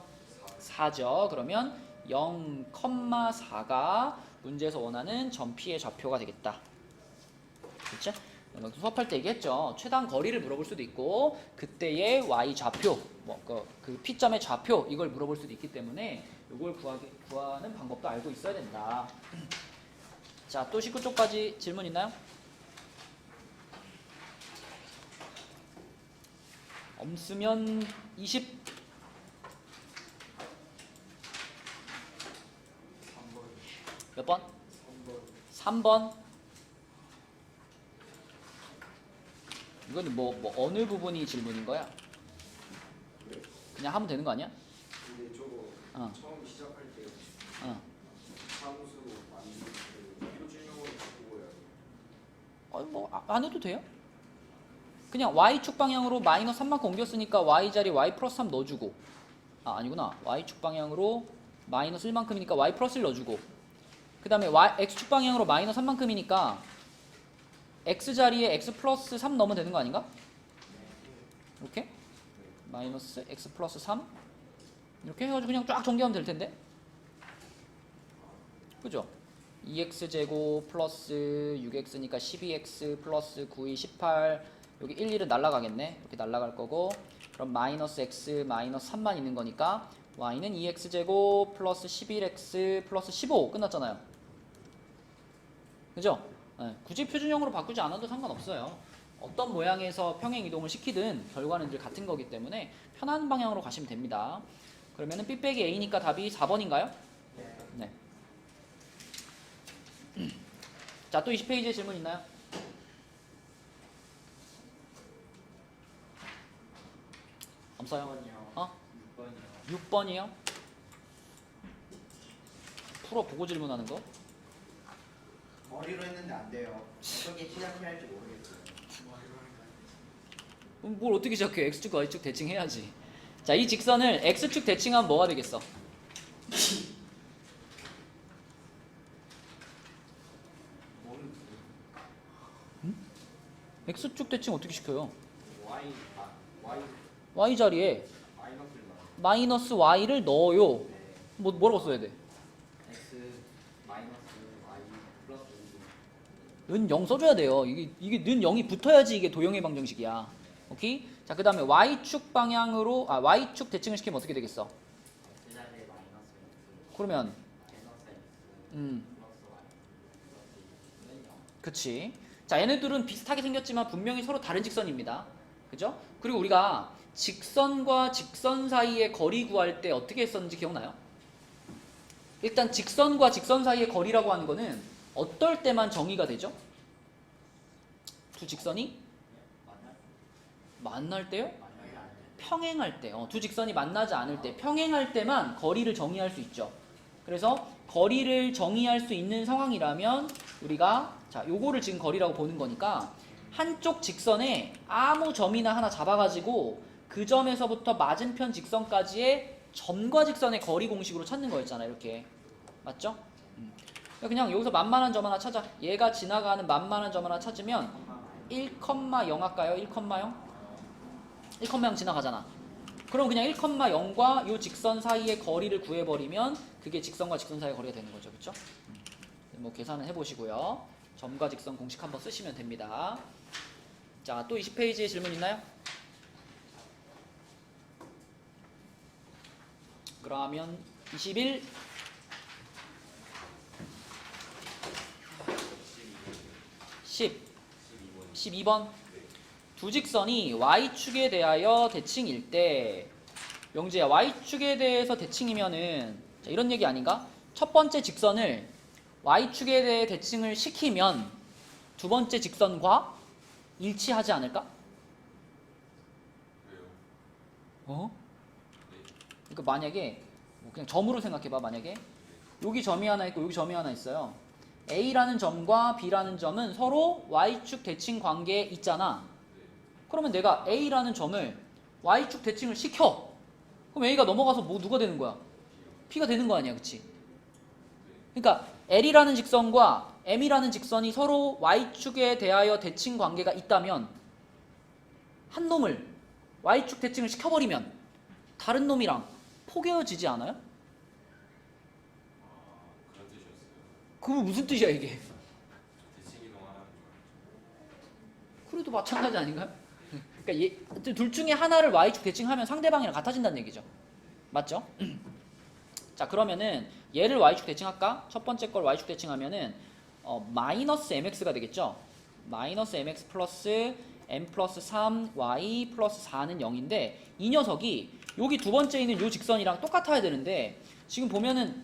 4죠. 그러면 0,4가 문제에서 원하는 점피의 좌표가 되겠다. 그쵸? 수업할 때 얘기했죠. 최단 거리를 물어볼 수도 있고 그때의 Y 좌표, 그 P점의 좌표 이걸 물어볼 수도 있기 때문에 이걸 구하는 방법도 알고 있어야 된다. 자, 또 19쪽까지 질문 있나요? 없으면 20 몇 번? 3번. 이거는 뭐 어느 부분이 질문인 거야? 그냥 하면 되는 거 아니야? 근데 저거 어. 처음 시작할 때 어. 사무수 만들 그 표준형으로 바꾸고 해야 돼. 뭐안 해도 돼요? 그냥 y축 방향으로 마이너스 3만큼 옮겼으니까 y 자리 y 플러스 3 넣어주고, 아니구나, y축 방향으로 마이너스 1만큼이니까 y 플러스 1 넣어주고, 그 다음에 x축 방향으로 마이너스 3만큼이니까 x 자리에 x 플러스 3 넣으면 되는 거 아닌가? 이렇게 마이너스 x 플러스 3 이렇게 해가지고 그냥 쫙 정리하면 될 텐데, 그죠? 2x제곱 플러스 6x니까 12x 플러스 9이 18, 여기 1, 1은 날라가겠네. 이렇게 날라갈 거고, 그럼 마이너스 x 마이너스 3만 있는 거니까 y는 2x제곱 플러스 11x 플러스 15 끝났잖아요. 그죠? 네, 굳이 표준형으로 바꾸지 않아도 상관없어요. 어떤 모양에서 평행 이동을 시키든 결과는 늘 같은 거기 때문에 편한 방향으로 가시면 됩니다. 그러면은 B 빼기 A니까 답이 4번인가요? 네. 자, 또 20페이지에 질문 있나요? 없어요? 6번이요. 6번이요? 풀어 보고 질문하는 거? 머리로 했는데 안 돼요. 어떻게 시작해야 할지 모르겠어요. 그럼 뭘 어떻게 시작해? X축, Y축 대칭해야지. 자, 이 직선을 X축 대칭하면 뭐가 되겠어? X축 대칭 어떻게 시켜요? Y Y 자리에 마이너스를 넣어. 마이너스 Y를 넣어요. 네. 뭐라고 써야 돼? x 마이너스 y 플러스 2. 는 0 써줘야 돼요. 이게 는 0이 붙어야지 이게 도형의 방정식이야. 오케이? 자, 그 다음에 Y축 방향으로, Y축 대칭을 시키면 어떻게 되겠어? x 자리에 마이너스 x 그러면, 마이너스 x 플러스 y 플러스 2는 0. 그치. 자, 얘네들은 비슷하게 생겼지만 분명히 서로 다른 직선입니다. 그죠? 그리고 우리가 직선과 직선 사이의 거리 구할 때 어떻게 했었는지 기억나요? 일단 직선과 직선 사이의 거리라고 하는 거는 어떨 때만 정의가 되죠? 두 직선이 만날 때요? 만약에 안 돼. 평행할 때, 두 직선이 만나지 않을 때, 평행할 때만 거리를 정의할 수 있죠. 그래서 거리를 정의할 수 있는 상황이라면 우리가, 자, 요거를 지금 거리라고 보는 거니까 한쪽 직선에 아무 점이나 하나 잡아가지고 그 점에서부터 맞은편 직선까지의 점과 직선의 거리 공식으로 찾는 거였잖아요. 이렇게. 맞죠? 그냥 여기서 만만한 점 하나 찾아. 얘가 지나가는 만만한 점 하나 찾으면 1,0 할까요? 1,0? 1,0 지나가잖아. 그럼 그냥 1,0과 요 직선 사이의 거리를 구해버리면 그게 직선과 직선 사이의 거리가 되는 거죠. 그렇죠? 뭐 계산을 해보시고요. 점과 직선 공식 한번 쓰시면 됩니다. 자, 또 20페이지에 질문 있나요? 그러면 21, 10, 12번. 두 직선이 Y축에 대하여 대칭일 때, 영재야, Y축에 대해서 대칭이면은, 자, 이런 얘기 아닌가? 첫 번째 직선을 Y축에 대해 대칭을 시키면 두 번째 직선과 일치하지 않을까? 왜요? 어? 그러니까 만약에 뭐 그냥 점으로 생각해봐. 만약에 여기 점이 하나 있고 여기 점이 하나 있어요. A라는 점과 B라는 점은 서로 Y축 대칭 관계에 있잖아. 그러면 내가 A라는 점을 Y축 대칭을 시켜. 그럼 A가 넘어가서 뭐 누가 되는 거야? B가 되는 거 아니야, 그치? 그러니까 L이라는 직선과 M이라는 직선이 서로 Y축에 대하여 대칭 관계가 있다면 한 놈을 Y축 대칭을 시켜버리면 다른 놈이랑 포개어지지 않아요? 그런 뜻이었어요. 그거 무슨 뜻이야 이게? 대칭 이동하는 줄 그래도 마찬가지 아닌가요? 그러니까 둘 중에 하나를 Y축 대칭하면 상대방이랑 같아진다는 얘기죠. 맞죠? 자, 그러면은 얘를 Y축 대칭할까? 첫 번째 걸 Y축 대칭하면은 마이너스 mx가 되겠죠? 마이너스 mx 플러스 m 플러스 3 y 플러스 4는 0인데 이 녀석이 여기 두 번째 있는 요 직선이랑 똑같아야 되는데 지금 보면은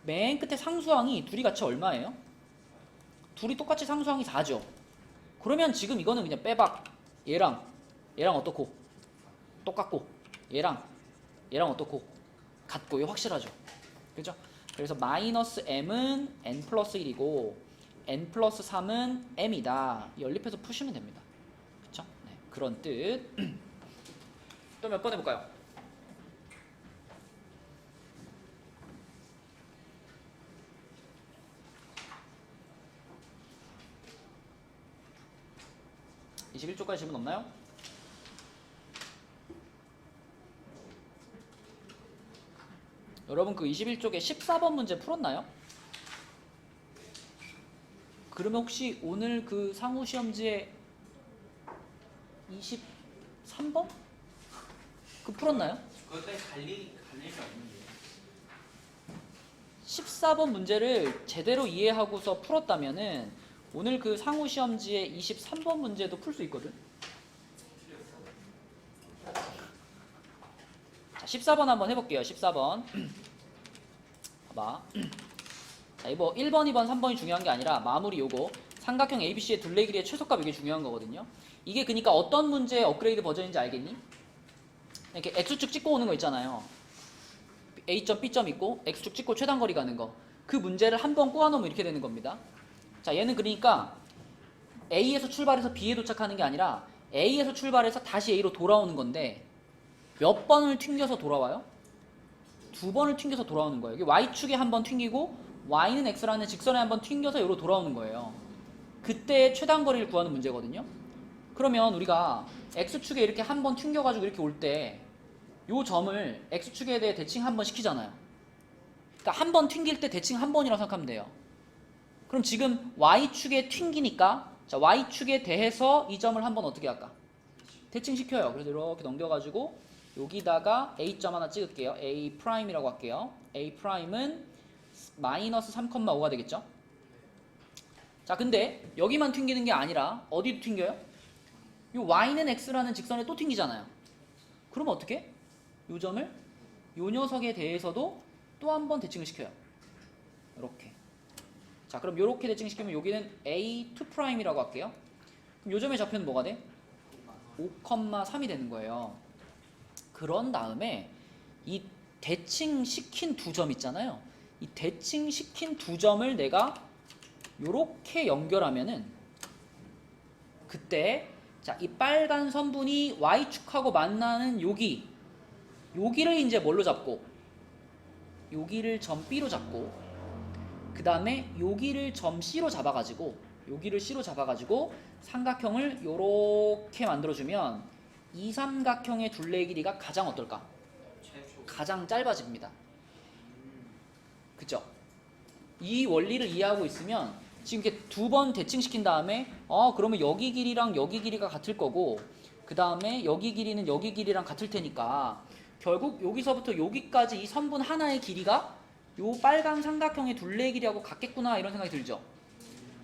맨 끝에 상수항이 둘이 같이 얼마예요? 둘이 똑같이 상수항이 4죠. 그러면 지금 이거는 그냥 빼박. 얘랑 어떻고? 똑같고. 얘랑 어떻고? 같고. 이거 확실하죠. 그죠? 그래서 마이너스 m은 n 플러스 1이고 n 플러스 3은 m이다. 연립해서 푸시면 됩니다. 그쵸? 네, 그런 뜻. 또 몇 번 해볼까요? (21쪽까지) 질문 없나요? 여러분 그 21쪽에 14번 문제 풀었나요? 그러면 혹시 오늘 그 상호시험지에 23번? 그 풀었나요? 그때 갈릴 게 없는데. 14번 문제를 제대로 이해하고서 풀었다면은 오늘 그 상호시험지에 23번 문제도 풀 수 있거든? 자, 14번 한번 해볼게요. 14번. 봐봐. 자, 이거 1번, 2번, 3번이 중요한 게 아니라 마무리 요거. 삼각형 ABC의 둘레 길이의 최소값 이게 중요한 거거든요. 이게 그러니까 어떤 문제의 업그레이드 버전인지 알겠니? 이렇게 X축 찍고 오는 거 있잖아요. A점, B점 있고 X축 찍고 최단거리 가는 거. 그 문제를 한번 꼬아놓으면 이렇게 되는 겁니다. 자, 얘는 그러니까 A에서 출발해서 B에 도착하는 게 아니라 A에서 출발해서 다시 A로 돌아오는 건데 몇 번을 튕겨서 돌아와요? 2번을 튕겨서 돌아오는 거예요. 이게 Y축에 한 번 튕기고 Y는 X라는 직선에 한 번 튕겨서 여기로 돌아오는 거예요. 그때 최단거리를 구하는 문제거든요. 그러면 우리가 X축에 이렇게 한 번 튕겨가지고 이렇게 올 때 요 점을 X축에 대해 대칭 한 번 시키잖아요. 그러니까 한 번 튕길 때 대칭 한 번이라고 생각하면 돼요. 그럼 지금 Y축에 튕기니까 자, Y축에 대해서 이 점을 한번 어떻게 할까? 대칭시켜요. 그래서 이렇게 넘겨가지고 여기다가 A점 하나 찍을게요. A'이라고 할게요. A'은 마이너스 3,5가 되겠죠? 자, 근데 여기만 튕기는 게 아니라 어디도 튕겨요? 이 Y는 X라는 직선에 또 튕기잖아요. 그러면 어떻게? 이 점을 이 녀석에 대해서도 또 한 번 대칭을 시켜요. 이렇게. 자, 그럼 이렇게 대칭시키면 여기는 A2'이라고 할게요. 그럼 이 점의 좌표는 뭐가 돼? 5,3이 되는 거예요. 그런 다음에 이 대칭시킨 두 점 있잖아요. 이 대칭시킨 두 점을 내가 요렇게 연결하면은 그때 자, 이 빨간 선분이 Y축하고 만나는 여기를 이제 뭘로 잡고 여기를 점 B로 잡고 그 다음에 여기를 점 C로 잡아가지고 여기를 C로 잡아가지고 삼각형을 요렇게 만들어주면 이 삼각형의 둘레 길이가 가장 어떨까? 가장 짧아집니다. 그쵸? 이 원리를 이해하고 있으면 지금 이렇게 두 번 대칭시킨 다음에 그러면 여기 길이랑 여기 길이가 같을 거고 그 다음에 여기 길이는 여기 길이랑 같을 테니까 결국 여기서부터 여기까지 이 선분 하나의 길이가 요 빨간 삼각형의 둘레 길이하고 같겠구나 이런 생각이 들죠.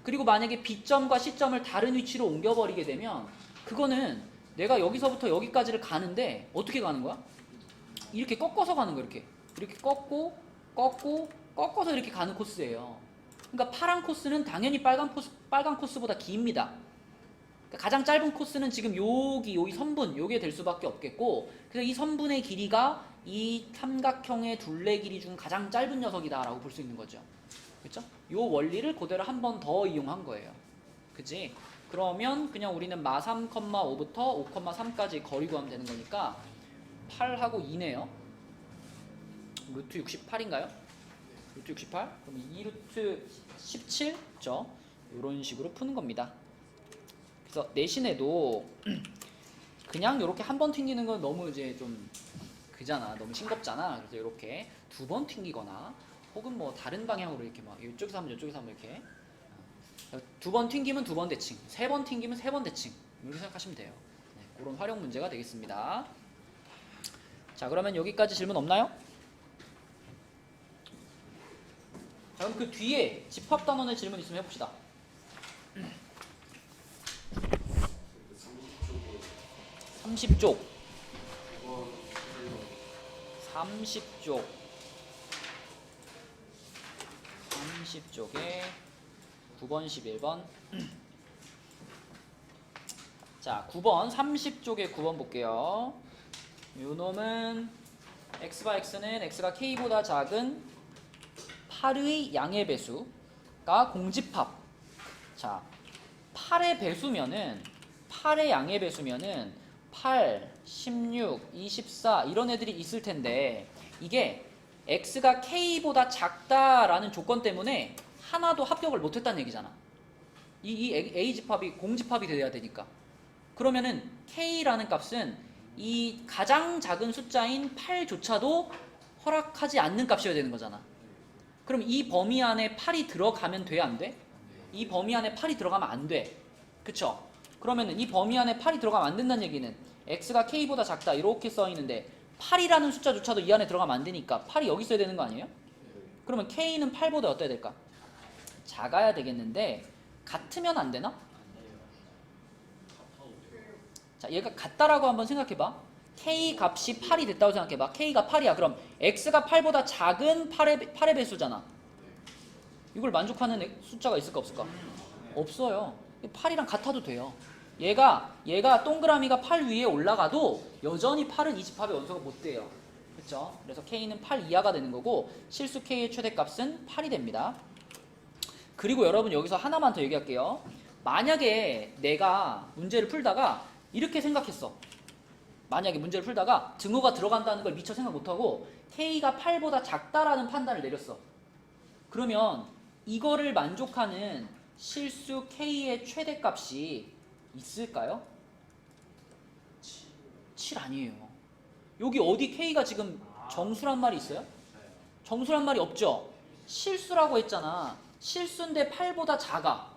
그리고 만약에 B점과 C점을 다른 위치로 옮겨버리게 되면 그거는 내가 여기서부터 여기까지를 가는데 어떻게 가는 거야? 이렇게 꺾어서 가는 거야. 이렇게 꺾어서 이렇게 가는 코스예요. 그러니까 파란 코스는 당연히 빨간 코스보다 깁니다. 그러니까 가장 짧은 코스는 지금 이 선분 요게 될 수밖에 없겠고 그래서 이 선분의 길이가 이 삼각형의 둘레 길이 중 가장 짧은 녀석이다라고 볼 수 있는 거죠. 그렇죠? 요 원리를 그대로 한 번 더 이용한 거예요. 그치? 그러면 그냥 우리는 마 3,5부터 5,3까지 거리 구하면 되는 거니까 8하고 2네요. 루트 68인가요? 루트 68? 그럼 2루트 17죠? 이런 식으로 푸는 겁니다. 그래서 내신에도 그냥 이렇게 한 번 튕기는 건 너무 이제 좀 그잖아. 너무 싱겁잖아. 그래서 이렇게 두 번 튕기거나 혹은 뭐 다른 방향으로 이렇게 막 이쪽에서 하면 이쪽에서 하면 이렇게 두 번 튕기면 두 번 대칭, 세 번 튕기면 세 번 대칭 이렇게 생각하시면 돼요. 네, 그런 활용 문제가 되겠습니다. 자, 그러면 여기까지 질문 없나요? 자, 그럼 그 뒤에 집합단원의 질문 있으면 해봅시다. 30쪽 30쪽 30쪽에 9번, 11번. 자, 9번 30쪽에 9번 볼게요. 요 놈은 x바 x는 x가 k보다 작은 8의 양의 배수가 공집합. 자, 8의 배수면은 8의 양의 배수면은 8, 16, 24 이런 애들이 있을 텐데 이게 x가 k보다 작다라는 조건 때문에 하나도 합격을 못했다는 얘기잖아. 이 a 집합이 공집합이 돼야 되니까. 그러면은 k라는 값은 이 가장 작은 숫자인 8조차도 허락하지 않는 값이어야 되는 거잖아. 그럼 이 범위 안에 8이 들어가면 돼, 안 돼? 이 범위 안에 8이 들어가면 안 돼. 그쵸? 그러면은 이 범위 안에 8이 들어가면 안 된다는 얘기는 x가 k보다 작다 이렇게 써 있는데 8이라는 숫자조차도 이 안에 들어가면 안 되니까 8이 여기 있어야 되는 거 아니에요? 그러면 k는 8보다 어때야 될까? 작아야 되겠는데 같으면 안 되나? 자, 얘가 같다라고 한번 생각해봐. k 값이 8이 됐다고 생각해봐. k가 8이야. 그럼 x가 8보다 작은 8의 배수잖아. 이걸 만족하는 숫자가 있을까 없을까? 없어요. 8이랑 같아도 돼요. 얘가 동그라미가 8 위에 올라가도 여전히 8은 이 집합의 원소가 못 돼요. 그렇죠? 그래서 k는 8 이하가 되는 거고 실수 k의 최대값은 8이 됩니다. 그리고 여러분 여기서 하나만 더 얘기할게요. 만약에 내가 문제를 풀다가 이렇게 생각했어. 만약에 문제를 풀다가 등호가 들어간다는 걸 미처 생각 못하고 k가 8보다 작다라는 판단을 내렸어. 그러면 이거를 만족하는 실수 k의 최대값이 있을까요? 7 아니에요. 여기 어디 k가 지금 정수란 말이 있어요? 정수란 말이 없죠? 실수라고 했잖아. 실수인데 8보다 작아.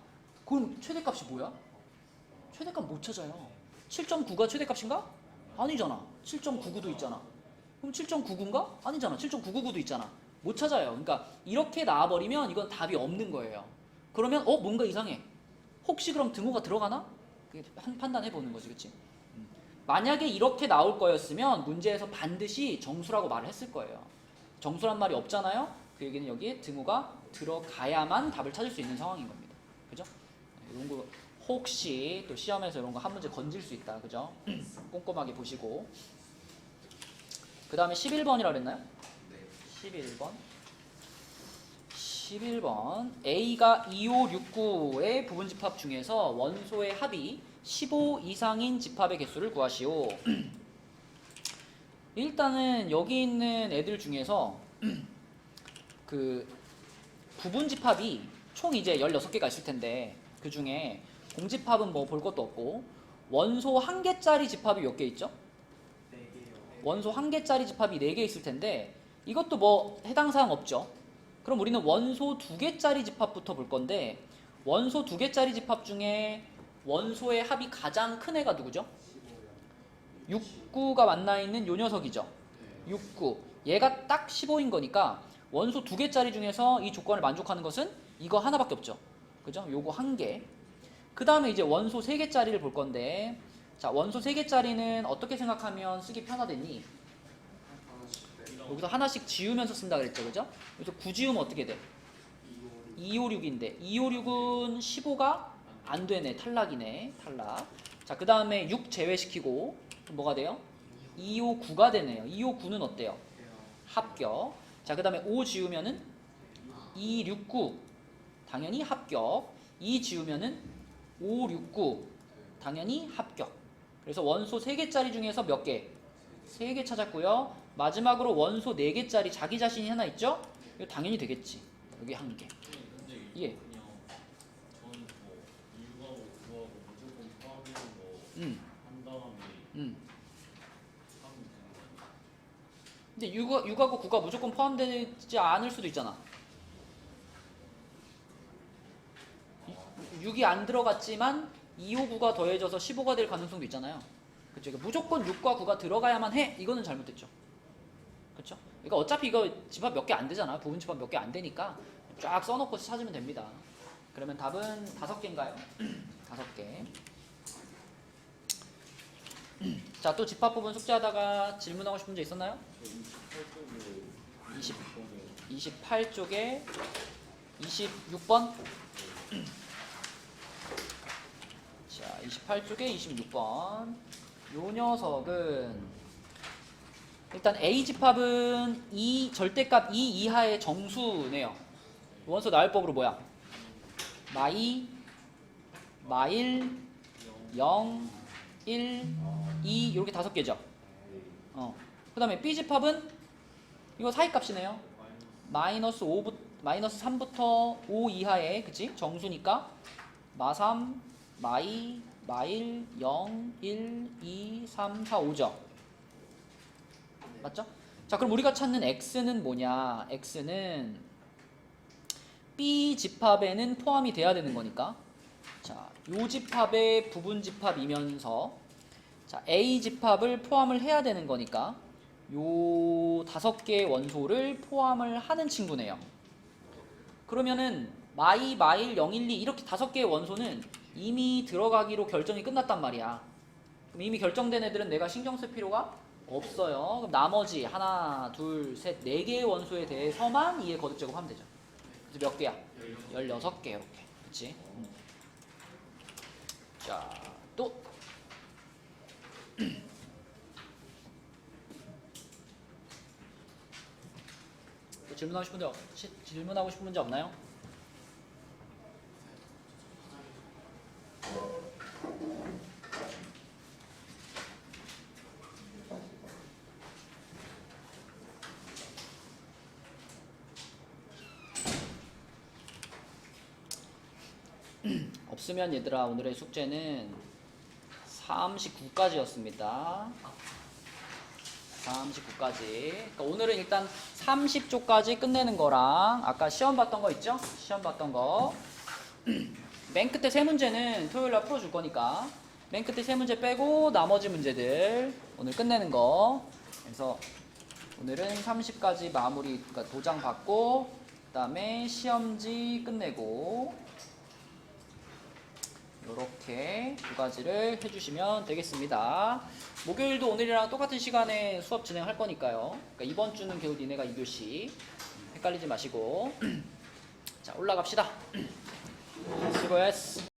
그럼 최대값이 뭐야? 최대값 못 찾아요. 7.9가 최대값인가? 아니잖아. 7.99도 있잖아. 그럼 7.99인가? 아니잖아. 7.999도 있잖아. 못 찾아요. 그러니까 이렇게 나와버리면 이건 답이 없는 거예요. 그러면 뭔가 이상해. 혹시 그럼 등호가 들어가나? 판단해보는 거지. 그치? 만약에 이렇게 나올 거였으면 문제에서 반드시 정수라고 말을 했을 거예요. 정수란 말이 없잖아요. 그 얘기는 여기에 등호가 들어가야만 답을 찾을 수 있는 상황인 겁니다. 그죠? 이런 거 혹시 또 시험에서 이런 거 한 문제 건질 수 있다. 그죠? 꼼꼼하게 보시고. 그 다음에 11번이라 그랬나요? 11번. 11번. A가 2, 5, 6, 9의 부분집합 중에서 원소의 합이 15 이상인 집합의 개수를 구하시오. 일단은 여기 있는 애들 중에서 그 부분집합이 총 이제 16개가 있을 텐데 그 중에 공집합은 뭐 볼 것도 없고 원소 1개짜리 집합이 몇 개 있죠? 4개요. 원소 1개짜리 집합이 4개 있을 텐데 이것도 뭐 해당 사항 없죠. 그럼 우리는 원소 2개짜리 집합부터 볼 건데 원소 2개짜리 집합 중에 원소의 합이 가장 큰 애가 누구죠? 6, 9가 만나 있는 요 녀석이죠. 6, 9. 얘가 딱 15인 거니까 원소 2개짜리 중에서 이 조건을 만족하는 것은 이거 하나밖에 없죠. 그죠? 요거 1개. 그 다음에 이제 원소 3개짜리를 볼 건데 자, 원소 3개짜리는 어떻게 생각하면 쓰기 편하겠니? 여기서 하나씩 지우면서 쓴다 그랬죠. 그죠? 여기서 9 지우면 어떻게 돼? 2, 5, 6인데 2, 5, 6은 15가 안 되네. 탈락이네. 탈락. 자, 그 다음에 6 제외시키고 뭐가 돼요? 2, 5, 9가 되네요. 2, 5, 9는 어때요? 합격. 자, 그 다음에 5 지우면은 2, 6, 9 당연히 합격. 2 지우면은 5, 6, 9 당연히 합격. 그래서 원소 3개짜리 중에서 몇 개? 3개 찾았고요. 마지막으로 원소 4개짜리 자기 자신이 하나 있죠? 이거 당연히 되겠지. 여기 1개. 예. 저는 뭐 6하고 9하고 무조건 포함되는 거한 다음에 하면 되는 거예요. 근데 6하고 9가 무조건 포함되지 않을 수도 있잖아. 6이 안 들어갔지만 2, 5, 9가 더해져서 15가 될 가능성도 있잖아요. 그쵸? 그러니까 무조건 6과 9가 들어가야만 해. 이거는 잘못됐죠. 그쵸? 그러니까 어차피 이거 집합 몇 개 안 되잖아. 부분 집합 몇 개 안 되니까 쫙 써놓고 찾으면 됩니다. 그러면 답은 5개인가요? 5개. 자, 또 집합 부분 숙제하다가 질문하고 싶은 문제 있었나요? 28쪽에 26번. 자, 28쪽에 26번. 요 녀석은 일단 A 집합은 절대값 2 이하의 정수네요. 원소 나열법으로 뭐야? 마이, 마일, 0, 1, 2 이렇게 5개죠. 그 다음에 B 집합은 이거 사이값이네요. 마이너스 3부터 5 이하의 그치? 정수니까 마3, 마이, 마일, 0, 1, 2, 3, 4, 5죠. 맞죠? 자, 그럼 우리가 찾는 x는 뭐냐? x는 B 집합에는 포함이 돼야 되는 거니까 자, 요 집합의 부분 집합이면서 자, A 집합을 포함을 해야 되는 거니까 요 5개의 원소를 포함을 하는 친구네요. 그러면은 마이, 마일, 0, 1, 2 이렇게 5개의 원소는 이미 들어가기로 결정이 끝났단 말이야. 그럼 이미 결정된 애들은 내가 신경 쓸 필요가 없어요. 그럼 나머지 하나, 둘, 셋, 4개의 원소에 대해서만 이해 거듭 제곱하면 되죠. 그래서 몇 개야? 16개 이렇게. 그치? 자, 또 질문하고 싶은 문제 없나요? 없으면 얘들아 오늘의 숙제는 39까지였습니다. 39까지. 그러니까 오늘은 일단 30쪽까지 끝내는 거랑 아까 시험 봤던 거 있죠? 시험 봤던 거. 맨 끝에 3문제는 토요일날 풀어줄 거니까 맨 끝에 3문제 빼고 나머지 문제들 오늘 끝내는 거. 그래서 오늘은 30까지 마무리, 그러니까 도장 받고 그 다음에 시험지 끝내고 이렇게 2가지를 해주시면 되겠습니다. 목요일도 오늘이랑 똑같은 시간에 수업 진행할 거니까요. 그러니까 이번 주는 겨우 니네가 2교시 헷갈리지 마시고 자, 올라갑시다. 수고했어.